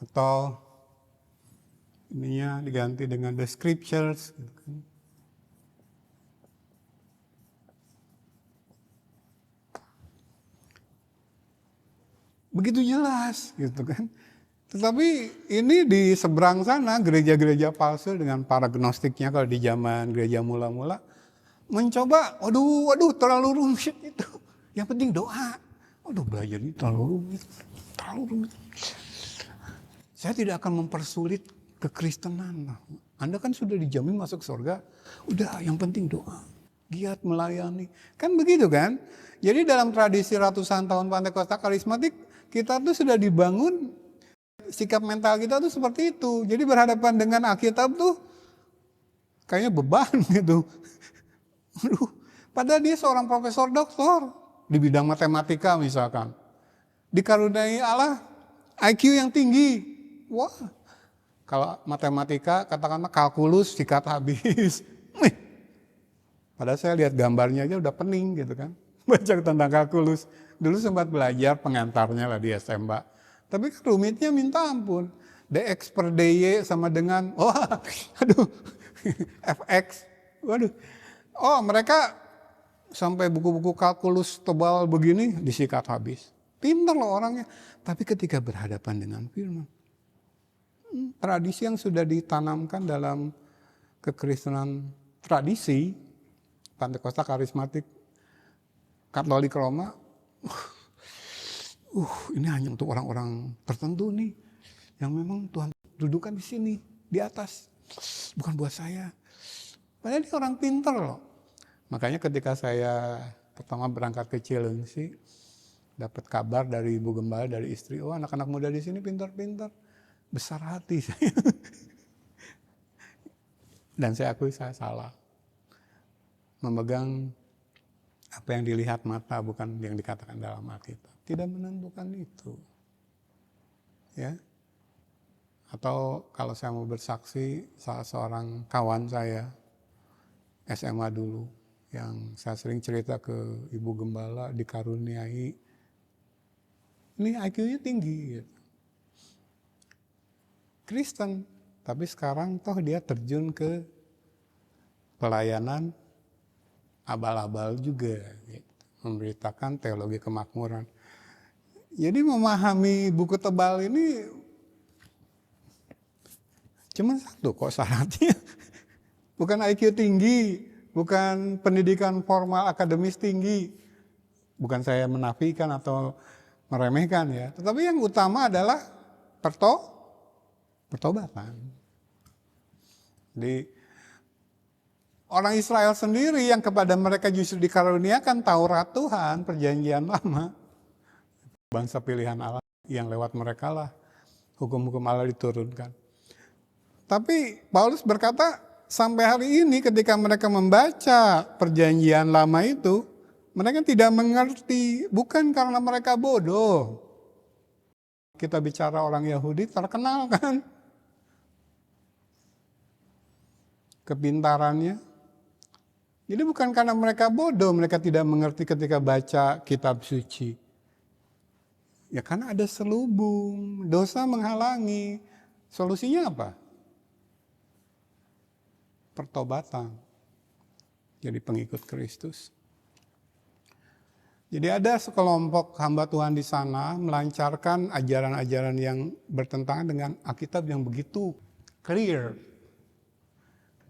Atau ininya diganti dengan the scriptures gitu kan. Begitu jelas gitu kan. Tetapi ini di seberang sana gereja-gereja palsu dengan para gnostiknya kalau di zaman gereja mula-mula, mencoba, waduh terlalu rumit itu. Yang penting doa. Waduh belajar ini terlalu rumit. Saya tidak akan mempersulit kekristenan. Anda kan sudah dijamin masuk surga. Udah yang penting doa. Giat melayani. Kan begitu kan? Jadi dalam tradisi ratusan tahun Pantekosta karismatik, kita tuh sudah dibangun sikap mental kita tuh seperti itu. Jadi berhadapan dengan Alkitab tuh kayaknya beban gitu. Aduh, padahal dia seorang profesor doktor di bidang matematika misalkan. Dikaruniai Allah IQ yang tinggi. Wah, kalau matematika katakanlah kalkulus sikat habis. Padahal saya lihat gambarnya aja udah pening gitu kan. Baca tentang kalkulus. Dulu sempat belajar pengantarnya lah di SMA. Tapi rumitnya minta ampun. Dx per dy sama dengan, fx. Waduh. Oh mereka sampai buku-buku kalkulus tebal begini disikat habis. Pintar loh orangnya. Tapi ketika berhadapan dengan firman. Tradisi yang sudah ditanamkan dalam kekristenan tradisi, Pantekosta karismatik, Katolik Roma, ini hanya untuk orang-orang tertentu nih, yang memang Tuhan dudukan di sini, di atas, bukan buat saya. Padahal dia orang pintar loh. Makanya ketika saya pertama berangkat ke Cilengsi, dapat kabar dari Ibu Gembala, dari istri, anak-anak muda di sini pintar-pintar, besar hati saya. Dan saya akui saya salah. Memegang apa yang dilihat mata, bukan yang dikatakan dalam Alkitab. Tidak menentukan itu. Ya. Atau kalau saya mau bersaksi, salah seorang kawan saya, SMA dulu, yang saya sering cerita ke Ibu Gembala, dikaruniai, ini IQ-nya tinggi. Gitu. Kristen, tapi sekarang toh dia terjun ke pelayanan abal-abal juga, gitu. Memberitakan teologi kemakmuran. Jadi memahami buku tebal ini cuma satu kok syaratnya. Bukan IQ tinggi, bukan pendidikan formal akademis tinggi. Bukan saya menafikan atau meremehkan ya. Tetapi yang utama adalah pertobatan. Jadi orang Israel sendiri yang kepada mereka justru dikaruniakan Taurat Tuhan, perjanjian lama. Bangsa pilihan Allah yang lewat mereka lah hukum-hukum Allah diturunkan. Tapi Paulus berkata sampai hari ini ketika mereka membaca perjanjian lama itu, mereka tidak mengerti, bukan karena mereka bodoh. Kita bicara orang Yahudi terkenal kan kepintarannya. Jadi bukan karena mereka bodoh, mereka tidak mengerti ketika baca kitab suci. Ya karena ada selubung, dosa menghalangi. Solusinya apa? Pertobatan. Jadi pengikut Kristus. Jadi ada sekelompok hamba Tuhan di sana melancarkan ajaran-ajaran yang bertentangan dengan Alkitab yang begitu clear.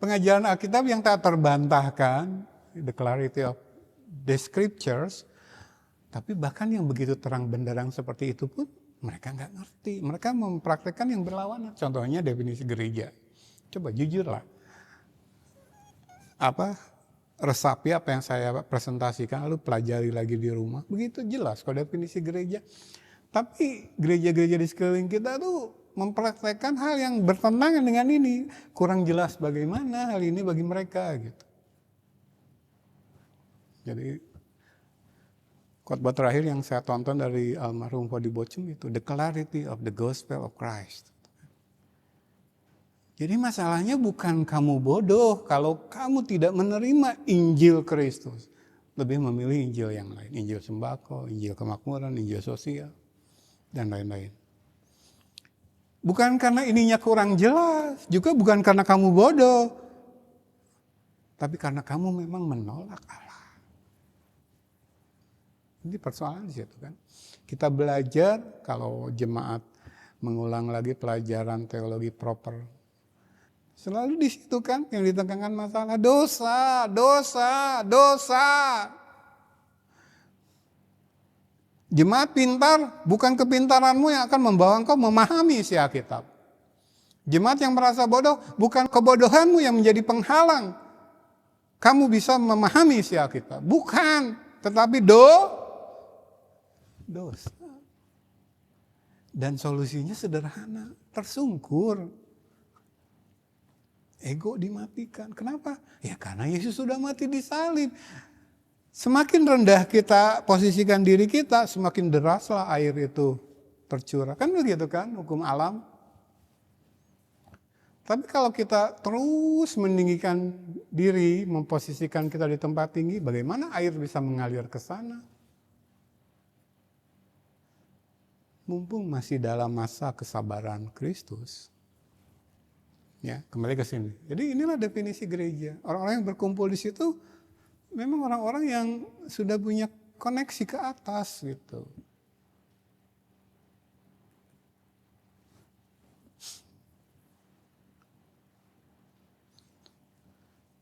Pengajaran Alkitab yang tak terbantahkan, the clarity of the scriptures, tapi bahkan yang begitu terang benderang seperti itu pun mereka nggak ngerti. Mereka mempraktekkan yang berlawanan. Contohnya definisi gereja. Coba jujur lah. Resapi apa yang saya presentasikan, lalu pelajari lagi di rumah. Begitu jelas kalau definisi gereja. Tapi gereja-gereja di sekeliling kita tuh mempraktekkan hal yang bertentangan dengan ini. Kurang jelas bagaimana hal ini bagi mereka gitu. Jadi khotbah terakhir yang saya tonton dari almarhum Fodi Bocum itu The Clarity of the Gospel of Christ. Jadi masalahnya bukan kamu bodoh kalau kamu tidak menerima Injil Kristus. Lebih memilih Injil yang lain. Injil sembako, Injil kemakmuran, Injil sosial, dan lain-lain. Bukan karena ininya kurang jelas, juga bukan karena kamu bodoh. Tapi karena kamu memang menolak Allah. Ini persoalan di situ kan. Kita belajar kalau jemaat mengulang lagi pelajaran teologi proper Selalu di situ kan yang ditekankan masalah dosa, dosa, dosa. Jemaat pintar, bukan kepintaranmu yang akan membawa engkau memahami isi Alkitab. Jemaat yang merasa bodoh, bukan kebodohanmu yang menjadi penghalang kamu bisa memahami isi Alkitab. Bukan, tetapi dosa. Dan solusinya sederhana, tersungkur. Ego dimatikan. Kenapa? Ya karena Yesus sudah mati di salib. Semakin rendah kita posisikan diri kita, semakin deraslah air itu tercurah. Kan begitu kan hukum alam. Tapi kalau kita terus meninggikan diri, memposisikan kita di tempat tinggi, bagaimana air bisa mengalir ke sana? Mumpung masih dalam masa kesabaran Kristus. Ya, kembali ke sini. Jadi inilah definisi gereja. Orang-orang yang berkumpul di situ memang orang-orang yang sudah punya koneksi ke atas gitu.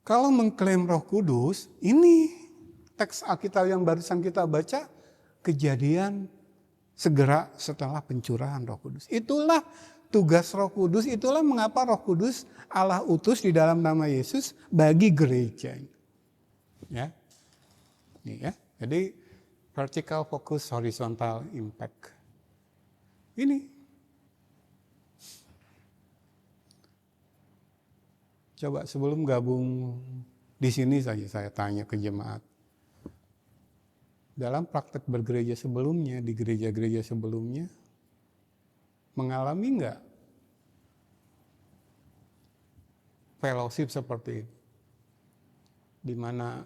Kalau mengklaim Roh Kudus, ini teks Alkitab yang barusan kita baca, kejadian segera setelah pencurahan Roh Kudus. Itulah tugas Roh Kudus, itulah mengapa Roh Kudus Allah utus di dalam nama Yesus bagi gereja. Ya. Ini ya. Jadi vertical focus, horizontal impact. Ini. Coba sebelum gabung di sini saja saya tanya ke jemaat. Dalam praktek bergereja sebelumnya, di gereja-gereja sebelumnya, mengalami enggak fellowship seperti itu? Di mana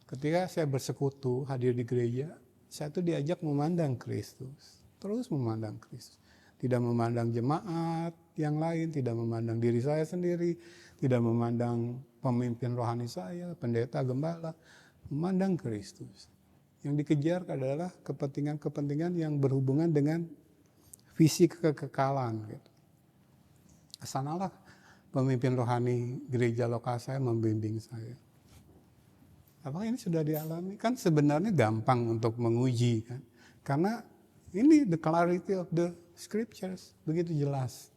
ketika saya bersekutu, hadir di gereja, saya tuh diajak memandang Kristus. Terus memandang Kristus. Tidak memandang jemaat yang lain, tidak memandang diri saya sendiri, tidak memandang pemimpin rohani saya, pendeta, gembala, memandang Kristus. Yang dikejar adalah kepentingan-kepentingan yang berhubungan dengan visi kekekalan. Gitu. Kesanalah pemimpin rohani gereja lokal saya membimbing saya. Apakah ini sudah dialami? Kan sebenarnya gampang untuk menguji kan. Karena ini the clarity of the scriptures, begitu jelas.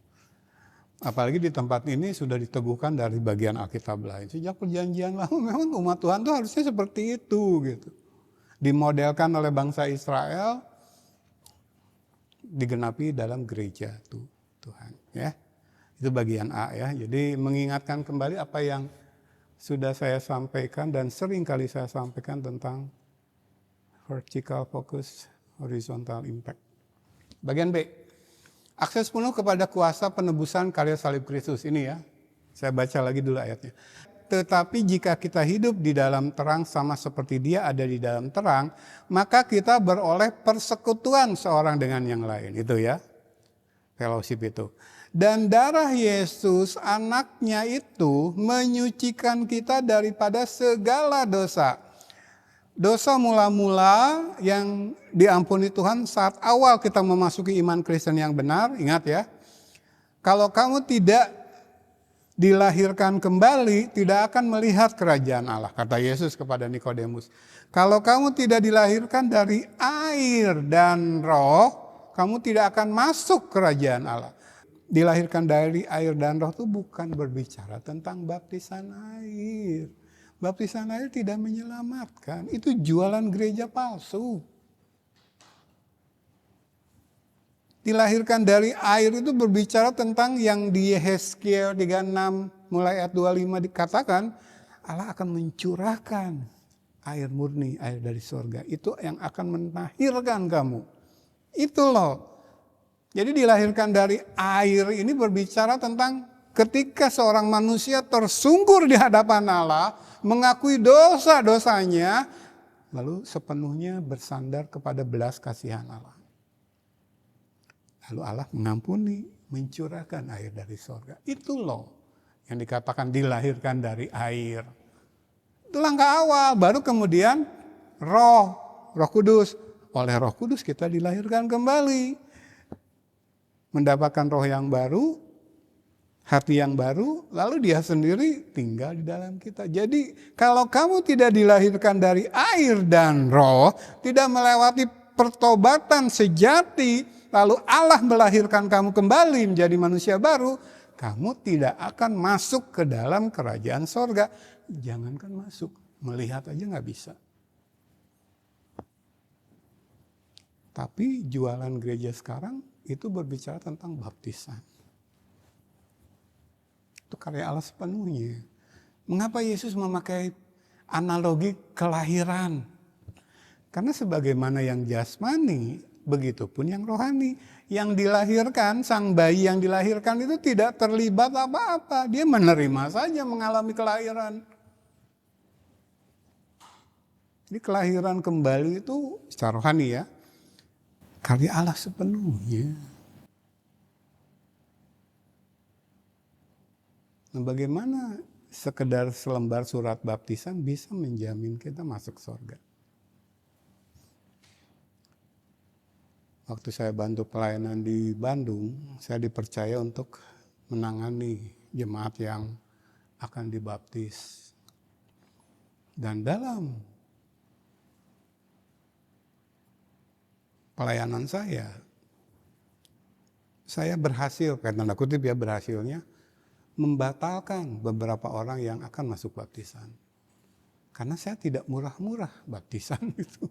Apalagi di tempat ini sudah diteguhkan dari bagian Alkitab lain. Sejak perjanjian lama memang umat Tuhan tuh harusnya seperti itu gitu. Dimodelkan oleh bangsa Israel, digenapi dalam gereja Tuhan. Ya, itu bagian A ya. Jadi mengingatkan kembali apa yang sudah saya sampaikan dan sering kali saya sampaikan tentang vertical focus, horizontal impact. Bagian B. Akses penuh kepada kuasa penebusan karya salib Kristus. Ini ya, saya baca lagi dulu ayatnya. Tetapi jika kita hidup di dalam terang sama seperti dia ada di dalam terang, maka kita beroleh persekutuan seorang dengan yang lain. Itu ya, fellowship itu. Dan darah Yesus anaknya itu menyucikan kita daripada segala dosa. Dosa mula-mula yang diampuni Tuhan saat awal kita memasuki iman Kristen yang benar, ingat ya. Kalau kamu tidak dilahirkan kembali, tidak akan melihat kerajaan Allah, kata Yesus kepada Nikodemus. Kalau kamu tidak dilahirkan dari air dan roh, kamu tidak akan masuk kerajaan Allah. Dilahirkan dari air dan roh itu bukan berbicara tentang baptisan air. Baptisan air tidak menyelamatkan. Itu jualan gereja palsu. Dilahirkan dari air itu berbicara tentang yang di Yehezkiel 36 mulai ayat 25 dikatakan Allah akan mencurahkan air murni, air dari surga. Itu yang akan menahirkan kamu. Itu loh. Jadi dilahirkan dari air ini berbicara tentang ketika seorang manusia tersungkur di hadapan Allah, mengakui dosa-dosanya, lalu sepenuhnya bersandar kepada belas kasihan Allah. Lalu Allah mengampuni, mencurahkan air dari surga. Itu loh yang dikatakan dilahirkan dari air. Itu langkah awal, baru kemudian Roh Kudus. Oleh Roh Kudus kita dilahirkan kembali. Mendapatkan roh yang baru, hati yang baru, lalu dia sendiri tinggal di dalam kita. Jadi kalau kamu tidak dilahirkan dari air dan roh, tidak melewati pertobatan sejati, lalu Allah melahirkan kamu kembali menjadi manusia baru, kamu tidak akan masuk ke dalam kerajaan sorga. Jangankan masuk, melihat aja nggak bisa. Tapi jualan gereja sekarang itu berbicara tentang baptisan. Itu karya Allah sepenuhnya. Mengapa Yesus memakai analogi kelahiran? Karena sebagaimana yang jasmani, begitupun yang rohani. Yang dilahirkan, sang bayi yang dilahirkan itu tidak terlibat apa-apa. Dia menerima saja mengalami kelahiran. Jadi kelahiran kembali itu secara rohani ya, karya Allah sepenuhnya. Nah, bagaimana sekedar selembar surat baptisan bisa menjamin kita masuk surga? Waktu saya bantu pelayanan di Bandung, saya dipercaya untuk menangani jemaat yang akan dibaptis. Dan dalam pelayanan saya berhasil, tanda kutip ya berhasilnya, membatalkan beberapa orang yang akan masuk baptisan. Karena saya tidak murah-murah baptisan itu.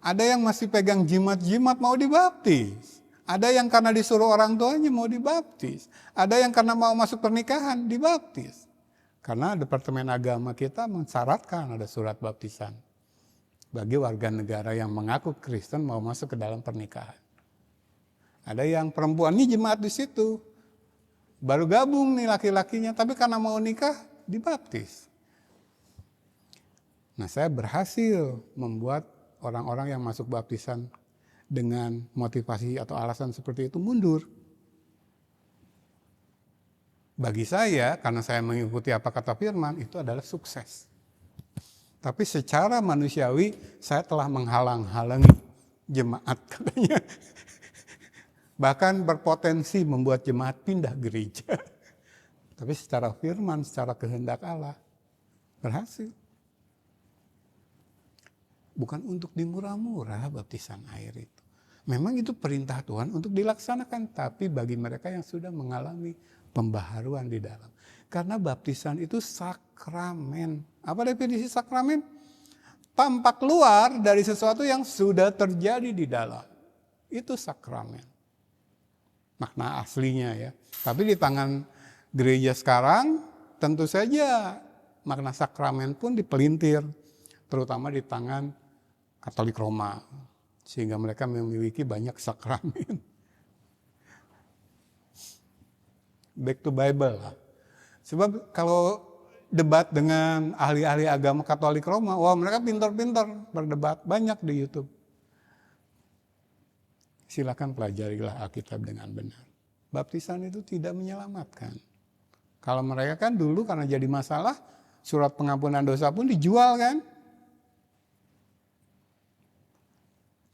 Ada yang masih pegang jimat-jimat mau dibaptis. Ada yang karena disuruh orang tuanya mau dibaptis. Ada yang karena mau masuk pernikahan dibaptis. Karena Departemen Agama kita mensyaratkan ada surat baptisan bagi warga negara yang mengaku Kristen mau masuk ke dalam pernikahan. Ada yang perempuannya jemaat di situ. Baru gabung nih laki-lakinya, tapi karena mau nikah dibaptis. Nah, saya berhasil membuat orang-orang yang masuk baptisan dengan motivasi atau alasan seperti itu mundur. Bagi saya, karena saya mengikuti apa kata firman, itu adalah sukses. Tapi secara manusiawi, saya telah menghalang-halangi jemaat katanya. Bahkan berpotensi membuat jemaat pindah gereja. Tapi secara firman, secara kehendak Allah, berhasil. Bukan untuk dimurah-murah baptisan air itu. Memang itu perintah Tuhan untuk dilaksanakan. Tapi bagi mereka yang sudah mengalami pembaharuan di dalam. Karena baptisan itu sakramen. Apa definisi sakramen? Tampak luar dari sesuatu yang sudah terjadi di dalam. Itu sakramen. Makna aslinya ya. Tapi di tangan gereja sekarang tentu saja makna sakramen pun dipelintir. Terutama di tangan Katolik Roma, sehingga mereka memiliki banyak sakramen. Back to Bible. Sebab kalau debat dengan ahli-ahli agama Katolik Roma, wah mereka pintar-pintar berdebat, banyak di YouTube. Silakan pelajarilah Alkitab dengan benar. Baptisan itu tidak menyelamatkan. Kalau mereka kan dulu karena jadi masalah, surat pengampunan dosa pun dijual kan.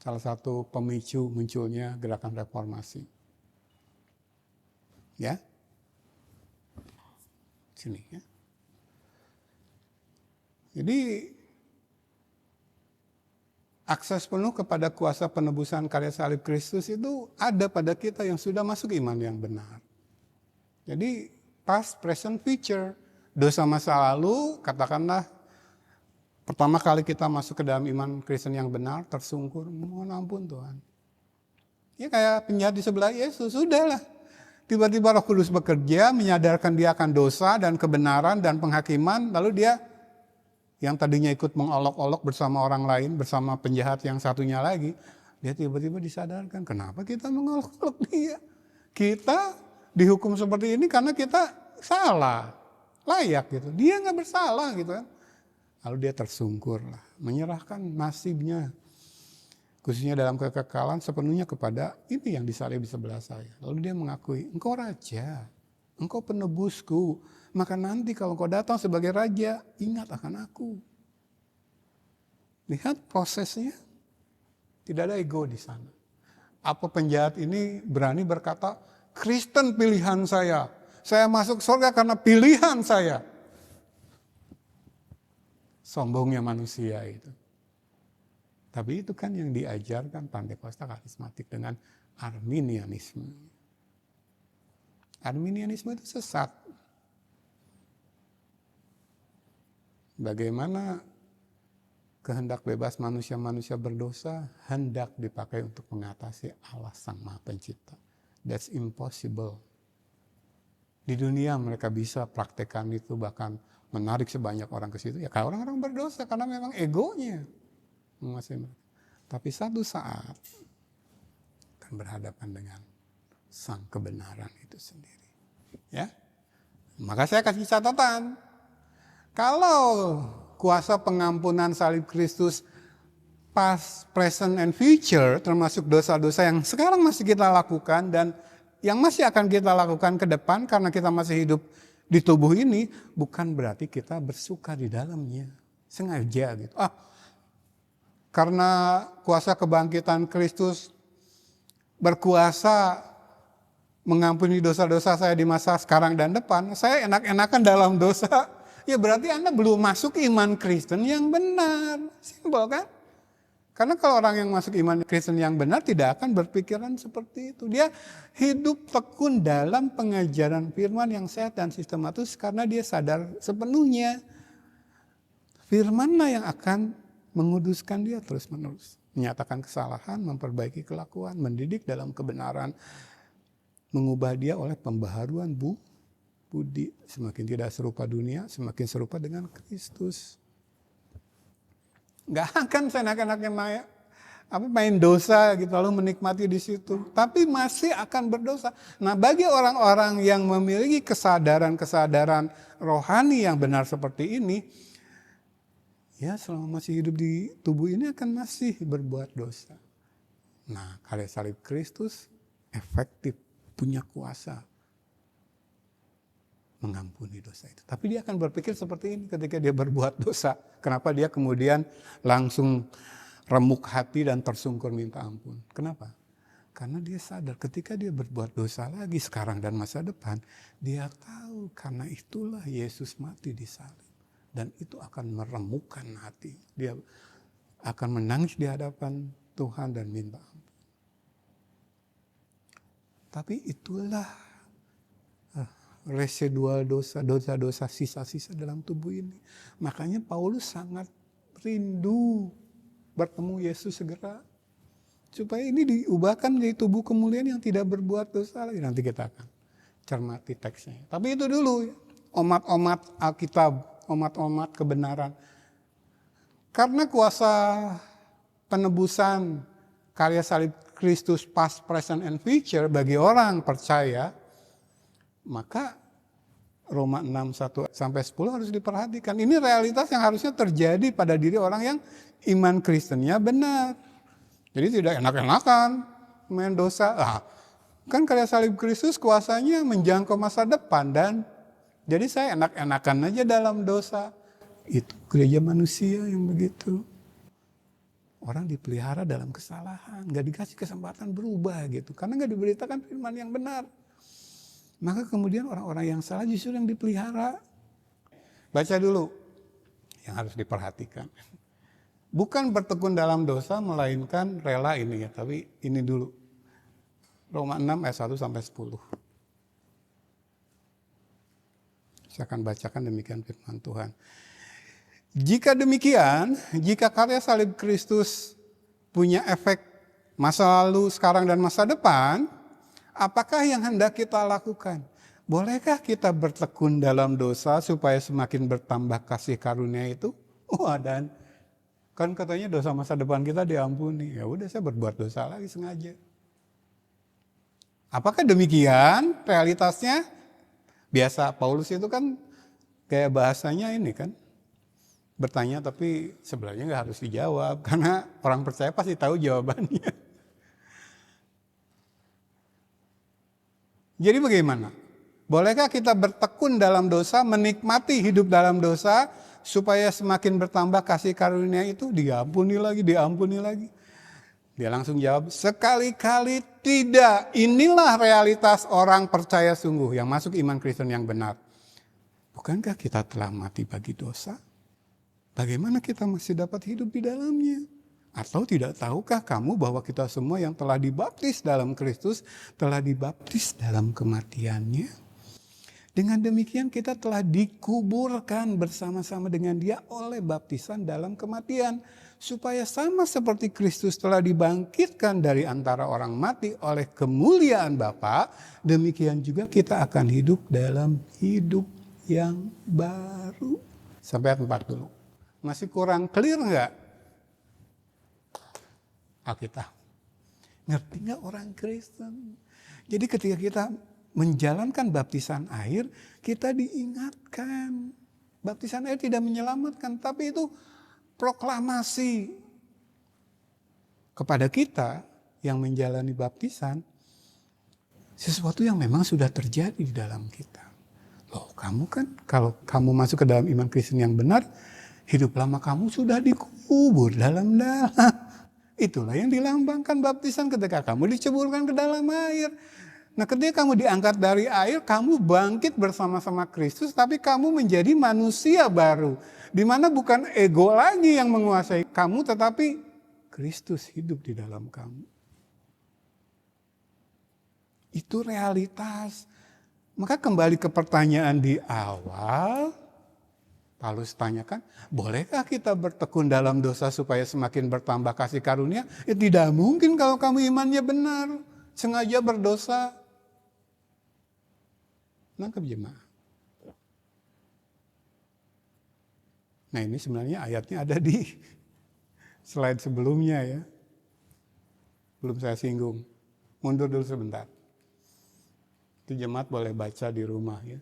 Salah satu pemicu munculnya gerakan reformasi. Ya. Sini ya. Jadi akses penuh kepada kuasa penebusan karya salib Kristus itu ada pada kita yang sudah masuk iman yang benar. Jadi past, present, future. Dosa masa lalu, katakanlah pertama kali kita masuk ke dalam iman Kristen yang benar, tersungkur, mohon ampun Tuhan. Ya kayak penjahat di sebelah Yesus, sudahlah. Tiba-tiba Roh Kudus bekerja, menyadarkan dia akan dosa dan kebenaran dan penghakiman, lalu dia yang tadinya ikut mengolok-olok bersama orang lain, bersama penjahat yang satunya lagi, dia tiba-tiba disadarkan, kenapa kita mengolok-olok dia? Kita dihukum seperti ini karena kita salah, layak gitu. Dia nggak bersalah gitu kan. Lalu dia tersungkur lah, menyerahkan nasibnya, khususnya dalam kekekalan sepenuhnya kepada ini yang disalib di sebelah saya. Lalu dia mengakui, engkau raja, engkau penebusku, maka nanti kalau engkau datang sebagai raja, ingat akan aku. Lihat prosesnya, tidak ada ego di sana. Apa penjahat ini berani berkata, Kristen pilihan saya. Saya masuk surga karena pilihan saya. Sombongnya manusia itu. Tapi itu kan yang diajarkan Pantekosta karismatik dengan Arminianisme. Arminianisme itu sesat. Bagaimana kehendak bebas manusia-manusia berdosa hendak dipakai untuk mengatasi Allah Sang Maha Pencipta. That's impossible. Di dunia mereka bisa praktekkan itu, bahkan menarik sebanyak orang ke situ. Ya kalau orang-orang berdosa karena memang egonya menguasai mereka. Tapi satu saat akan berhadapan dengan sang kebenaran itu sendiri. Ya, maka saya kasih catatan. Kalau kuasa pengampunan salib Kristus past, present, and future, termasuk dosa-dosa yang sekarang masih kita lakukan dan yang masih akan kita lakukan ke depan karena kita masih hidup di tubuh ini, bukan berarti kita bersuka di dalamnya. Sengaja gitu. Karena kuasa kebangkitan Kristus berkuasa mengampuni dosa-dosa saya di masa sekarang dan depan, saya enak-enakan dalam dosa. Ya berarti Anda belum masuk iman Kristen yang benar. Simpel kan? Karena kalau orang yang masuk iman Kristen yang benar tidak akan berpikiran seperti itu. Dia hidup tekun dalam pengajaran firman yang sehat dan sistematis karena dia sadar sepenuhnya firman-Nya yang akan menguduskan dia terus-menerus. Menyatakan kesalahan, memperbaiki kelakuan, mendidik dalam kebenaran, mengubah dia oleh pembaharuan budi. Semakin tidak serupa dunia, semakin serupa dengan Kristus. Gak akan seenak-enaknya main dosa gitu lalu menikmati di situ, tapi masih akan berdosa. Nah, bagi orang-orang yang memiliki kesadaran rohani yang benar seperti ini, ya selama masih hidup di tubuh ini akan masih berbuat dosa. Nah, karya salib Kristus efektif, punya kuasa mengampuni dosa itu. Tapi dia akan berpikir seperti ini ketika dia berbuat dosa. Kenapa dia kemudian langsung remuk hati dan tersungkur minta ampun? Kenapa? Karena dia sadar ketika dia berbuat dosa lagi sekarang dan masa depan, dia tahu karena itulah Yesus mati di salib. Dan itu akan meremukkan hati. Dia akan menangis di hadapan Tuhan dan minta ampun. Tapi itulah residual dosa-dosa sisa-sisa dalam tubuh ini. Makanya Paulus sangat rindu bertemu Yesus segera. Supaya ini diubahkan menjadi tubuh kemuliaan yang tidak berbuat dosa lagi. Nanti kita akan cermati teksnya. Tapi itu dulu, omat-omat Alkitab, omat-omat kebenaran. Karena kuasa penebusan karya salib Kristus past, present, and future bagi orang percaya, maka Roma 6:1-10 harus diperhatikan. Ini realitas yang harusnya terjadi pada diri orang yang iman Kristennya benar. Jadi tidak enak-enakan main dosa. Kan karya salib Kristus kuasanya menjangkau masa depan dan jadi saya enak-enakan aja dalam dosa. Itu gereja manusia yang begitu. Orang dipelihara dalam kesalahan, gak dikasih kesempatan berubah gitu. Karena gak diberitakan firman yang benar. Maka kemudian orang-orang yang salah justru yang dipelihara. Baca dulu yang harus diperhatikan. Bukan bertekun dalam dosa, melainkan rela ini ya. Tapi ini dulu. Roma 6 ayat 1-10. Saya akan bacakan demikian firman Tuhan. Jika demikian, jika karya salib Kristus punya efek masa lalu, sekarang, dan masa depan, apakah yang hendak kita lakukan? Bolehkah kita bertekun dalam dosa supaya semakin bertambah kasih karunia itu? Dan kan katanya dosa masa depan kita diampuni. Ya udah, saya berbuat dosa lagi sengaja. Apakah demikian realitasnya? Biasa Paulus itu kan kayak bahasanya ini kan, bertanya tapi sebenarnya nggak harus dijawab karena orang percaya pasti tahu jawabannya. Jadi bagaimana? Bolehkah kita bertekun dalam dosa, menikmati hidup dalam dosa, supaya semakin bertambah kasih karunia itu diampuni lagi. Dia langsung jawab, sekali-kali tidak. Inilah realitas orang percaya sungguh yang masuk iman Kristen yang benar. Bukankah kita telah mati bagi dosa? Bagaimana kita masih dapat hidup di dalamnya? Atau tidak tahukah kamu bahwa kita semua yang telah dibaptis dalam Kristus telah dibaptis dalam kematiannya? Dengan demikian kita telah dikuburkan bersama-sama dengan Dia oleh baptisan dalam kematian. Supaya sama seperti Kristus telah dibangkitkan dari antara orang mati oleh kemuliaan Bapa, demikian juga kita akan hidup dalam hidup yang baru. Sampai ayat 4 dulu. Masih kurang clear nggak? Alkitab. Ngerti nggak orang Kristen? Jadi ketika kita menjalankan baptisan air, kita diingatkan. Baptisan air tidak menyelamatkan, tapi itu proklamasi kepada kita yang menjalani baptisan. Sesuatu yang memang sudah terjadi di dalam kita. Loh, kamu kan kalau kamu masuk ke dalam iman Kristen yang benar, hidup lama kamu sudah dikubur dalam-dalam. Itulah yang dilambangkan baptisan ketika kamu diceburkan ke dalam air. Nah, ketika kamu diangkat dari air, kamu bangkit bersama-sama Kristus, tapi kamu menjadi manusia baru. Di mana bukan ego lagi yang menguasai kamu, tetapi Kristus hidup di dalam kamu. Itu realitas. Maka kembali ke pertanyaan di awal, Paulus tanyakan, bolehkah kita bertekun dalam dosa supaya semakin bertambah kasih karunia? Ya, tidak mungkin kalau kamu imannya benar, sengaja berdosa. Nangkep jemaah. Nah, ini sebenarnya ayatnya ada di slide sebelumnya ya. Belum saya singgung. Mundur dulu sebentar. Itu jemaat boleh baca di rumah ya.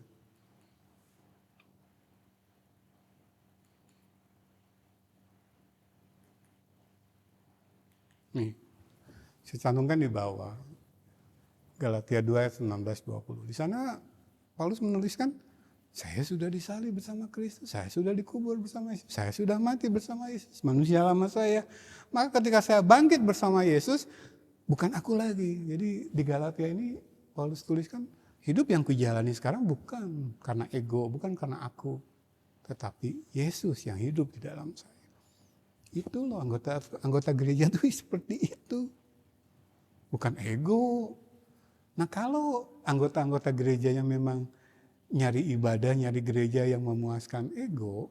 Nih, saya cantumkan di bawah. Galatia 2 ayat 19-20. Di sana Paulus menuliskan, saya sudah disalib bersama Kristus, saya sudah dikubur bersama Yesus, saya sudah mati bersama Yesus, manusia lama saya. Maka ketika saya bangkit bersama Yesus, bukan aku lagi. Jadi di Galatia ini Paulus tuliskan, hidup yang kujalani sekarang bukan karena ego, bukan karena aku, tetapi Yesus yang hidup di dalam saya. Itu loh anggota gereja tuh seperti itu. Bukan ego. Nah, kalau anggota-anggota gereja yang memang nyari ibadah, nyari gereja yang memuaskan ego,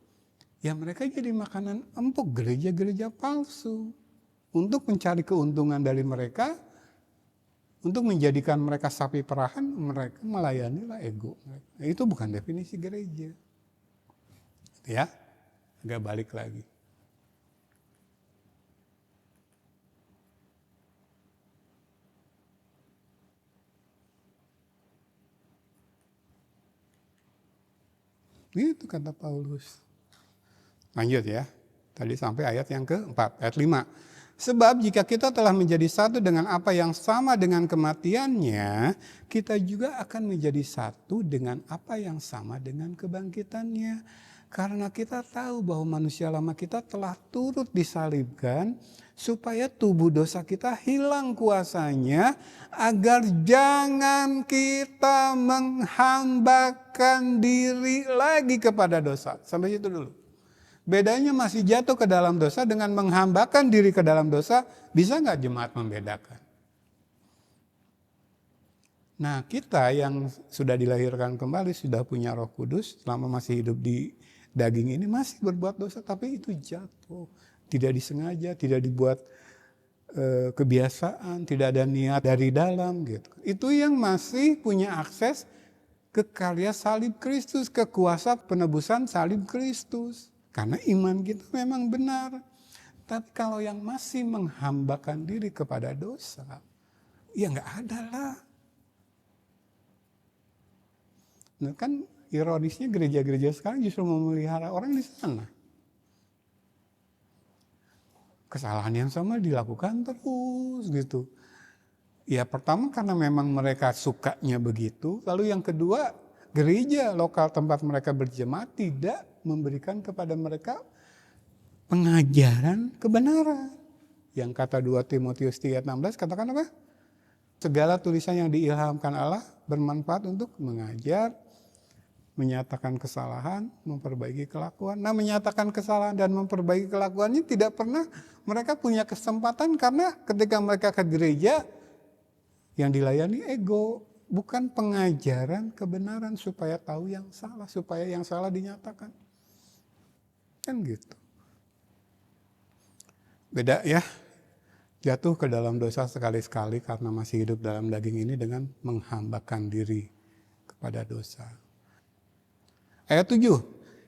ya mereka jadi makanan empuk gereja-gereja palsu. Untuk mencari keuntungan dari mereka, untuk menjadikan mereka sapi perahan, mereka melayanilah ego. Nah, itu bukan definisi gereja. Ya, agak balik lagi. Itu kata Paulus. Lanjut ya. Tadi sampai ayat yang keempat, ayat 5. Sebab jika kita telah menjadi satu dengan apa yang sama dengan kematiannya, kita juga akan menjadi satu dengan apa yang sama dengan kebangkitannya. Karena kita tahu bahwa manusia lama kita telah turut disalibkan, supaya tubuh dosa kita hilang kuasanya, agar jangan kita menghambakan diri lagi kepada dosa. Sampai situ dulu. Bedanya masih jatuh ke dalam dosa dengan menghambakan diri ke dalam dosa, bisa nggak jemaat membedakan? Nah, kita yang sudah dilahirkan kembali, sudah punya Roh Kudus, selama masih hidup di daging ini masih berbuat dosa, tapi itu jatuh. Tidak disengaja, tidak dibuat kebiasaan, tidak ada niat dari dalam gitu. Itu yang masih punya akses ke karya salib Kristus, ke kuasa penebusan salib Kristus. Karena iman kita memang benar. Tapi kalau yang masih menghambakan diri kepada dosa, ya nggak ada lah. Nah kan ironisnya gereja-gereja sekarang justru memelihara orang di sana. Kesalahan yang sama dilakukan terus gitu. Ya pertama karena memang mereka sukanya begitu. Lalu yang kedua, gereja lokal tempat mereka berjemaat tidak memberikan kepada mereka pengajaran kebenaran. Yang kata 2 Timotius 3:16 katakan apa? Segala tulisan yang diilhamkan Allah bermanfaat untuk mengajar, menyatakan kesalahan, memperbaiki kelakuan. Nah, menyatakan kesalahan dan memperbaiki kelakuannya tidak pernah mereka punya kesempatan, karena ketika mereka ke gereja yang dilayani ego, bukan pengajaran kebenaran supaya tahu yang salah, supaya yang salah dinyatakan. Kan gitu. Beda ya, jatuh ke dalam dosa sekali-sekali karena masih hidup dalam daging ini dengan menghambakan diri kepada dosa. Ayat 7,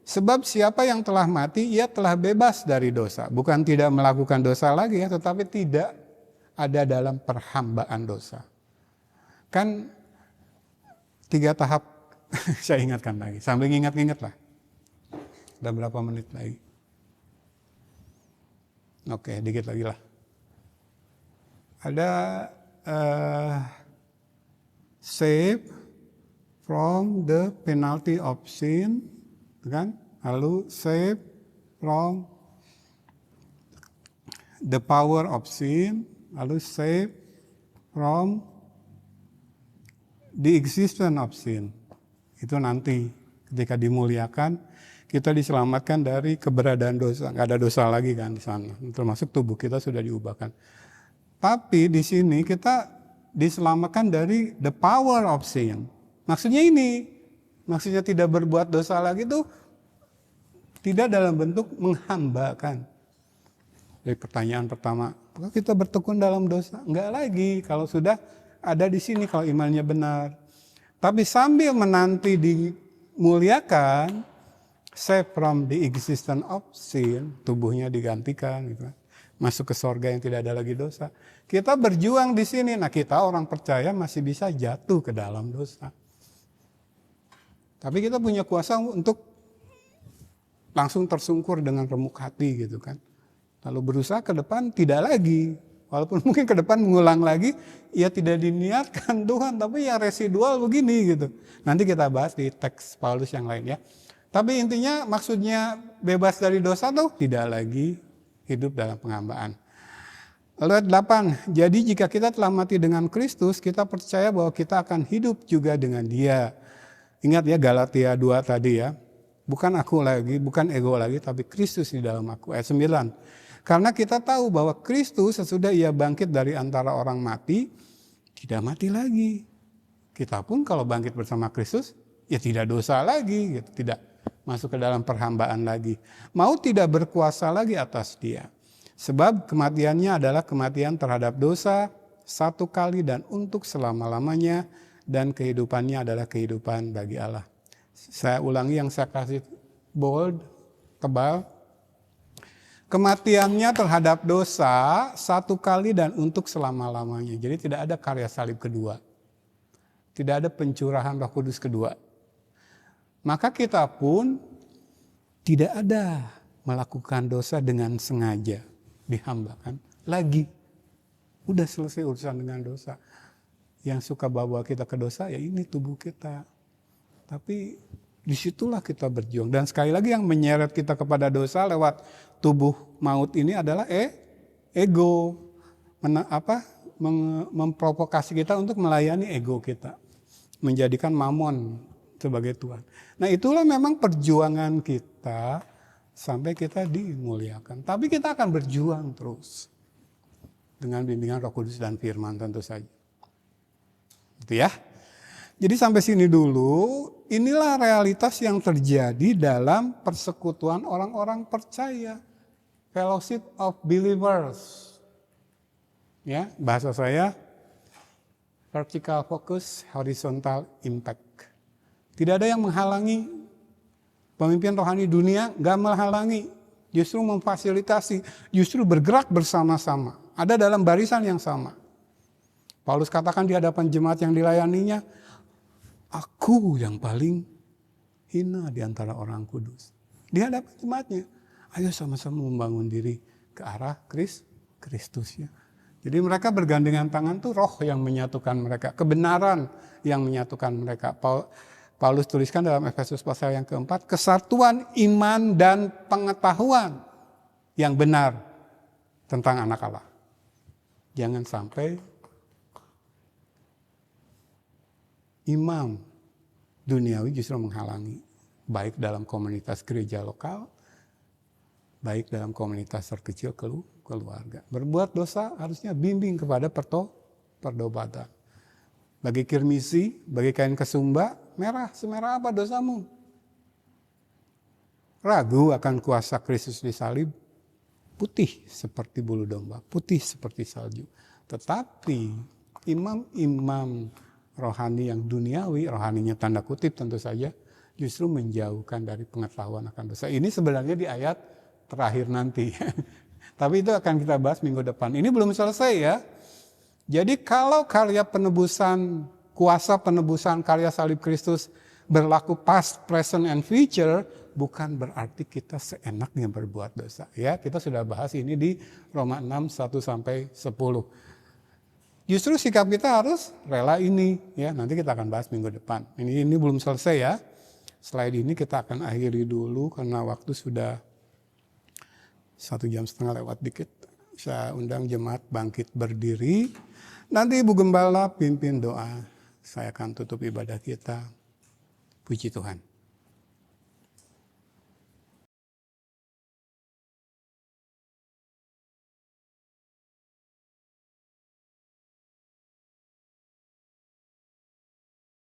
sebab siapa yang telah mati, ia telah bebas dari dosa. Bukan tidak melakukan dosa lagi ya, tetapi tidak ada dalam perhambaan dosa. Kan 3 tahap, saya ingatkan lagi, sambil ingat-ingat lah. Udah berapa menit lagi? Oke, dikit lagi lah. Ada save from the penalty of sin, kan? Lalu save from the power of sin, lalu save from the existence of sin. Itu nanti ketika dimuliakan, kita diselamatkan dari keberadaan dosa. Nggak ada dosa lagi kan di sana. Termasuk tubuh kita sudah diubahkan. Tapi di sini kita diselamatkan dari the power of sin. Maksudnya ini, maksudnya tidak berbuat dosa lagi itu tidak dalam bentuk menghambakan. Jadi pertanyaan pertama, apakah kita bertekun dalam dosa? Enggak lagi, kalau sudah ada di sini, kalau imannya benar. Tapi sambil menanti dimuliakan, save from the existence of sin, tubuhnya digantikan, gitu. Masuk ke sorga yang tidak ada lagi dosa. Kita berjuang di sini. Nah, kita orang percaya masih bisa jatuh ke dalam dosa. Tapi kita punya kuasa untuk langsung tersungkur dengan remuk hati gitu kan. Lalu berusaha ke depan tidak lagi. Walaupun mungkin ke depan mengulang lagi, ya tidak diniatkan Tuhan, tapi yang residual begini gitu. Nanti kita bahas di teks Paulus yang lain ya. Tapi intinya maksudnya bebas dari dosa tuh tidak lagi hidup dalam penghambaan. Lalu ayat 8, jadi jika kita telah mati dengan Kristus, kita percaya bahwa kita akan hidup juga dengan Dia. Ingat ya Galatia 2 tadi ya, bukan aku lagi, bukan ego lagi, tapi Kristus di dalam aku. Ayat 9, karena kita tahu bahwa Kristus sesudah Ia bangkit dari antara orang mati, tidak mati lagi. Kita pun kalau bangkit bersama Kristus, ya tidak dosa lagi, gitu. Tidak masuk ke dalam perhambaan lagi. Mau tidak berkuasa lagi atas dia. Sebab kematiannya adalah kematian terhadap dosa satu kali dan untuk selama-lamanya, dan kehidupannya adalah kehidupan bagi Allah. Saya ulangi yang saya kasih bold, tebal. Kematiannya terhadap dosa satu kali dan untuk selama-lamanya. Jadi tidak ada karya salib kedua. Tidak ada pencurahan Roh Kudus kedua. Maka kita pun tidak ada melakukan dosa dengan sengaja, dihambakan lagi. Udah selesai urusan dengan dosa. Yang suka bawa kita ke dosa ya ini tubuh kita. Tapi disitulah kita berjuang. Dan sekali lagi yang menyeret kita kepada dosa lewat tubuh maut ini adalah ego. Memprovokasi kita untuk melayani ego kita. Menjadikan mamon sebagai Tuhan. Nah itulah memang perjuangan kita sampai kita dimuliakan. Tapi kita akan berjuang terus dengan bimbingan Roh Kudus dan Firman tentu saja. Gitu ya. Jadi sampai sini dulu, inilah realitas yang terjadi dalam persekutuan orang-orang percaya. Fellowship of believers. Ya, bahasa saya vertical focus, horizontal impact. Tidak ada yang menghalangi pemimpin rohani dunia, gak menghalangi, justru memfasilitasi, justru bergerak bersama-sama. Ada dalam barisan yang sama. Paulus katakan di hadapan jemaat yang dilayaninya, aku yang paling hina di antara orang kudus. Di hadapan jemaatnya, ayo sama-sama membangun diri ke arah Kristus ya. Jadi mereka bergandengan tangan tuh roh yang menyatukan mereka, kebenaran yang menyatukan mereka. Paulus tuliskan dalam Efesus pasal yang keempat, kesatuan iman dan pengetahuan yang benar tentang anak Allah. Jangan sampai imam duniawi justru menghalangi, baik dalam komunitas gereja lokal, baik dalam komunitas terkecil keluarga. Berbuat dosa harusnya bimbing kepada pertobatan. Bagi kirmisi, bagi kain kesumba, merah, semerah apa dosamu? Ragu akan kuasa Kristus di salib, putih seperti bulu domba, putih seperti salju. Tetapi imam-imam rohani yang duniawi, rohaninya tanda kutip tentu saja, justru menjauhkan dari pengetahuan akan dosa. Ini sebenarnya di ayat terakhir nanti. Tapi itu akan kita bahas minggu depan. Ini belum selesai ya. Jadi kalau karya penebusan, kuasa penebusan karya salib Kristus berlaku past, present, and future, bukan berarti kita seenaknya berbuat dosa. Ya, kita sudah bahas ini di Roma 6, 1-10. Justru sikap kita harus rela ini. Ya, nanti kita akan bahas minggu depan. Ini belum selesai ya. Slide ini kita akan akhiri dulu karena waktu sudah 1,5 jam lewat dikit. Saya undang jemaat bangkit berdiri. Nanti Ibu Gembala pimpin doa. Saya akan tutup ibadah kita. Puji Tuhan.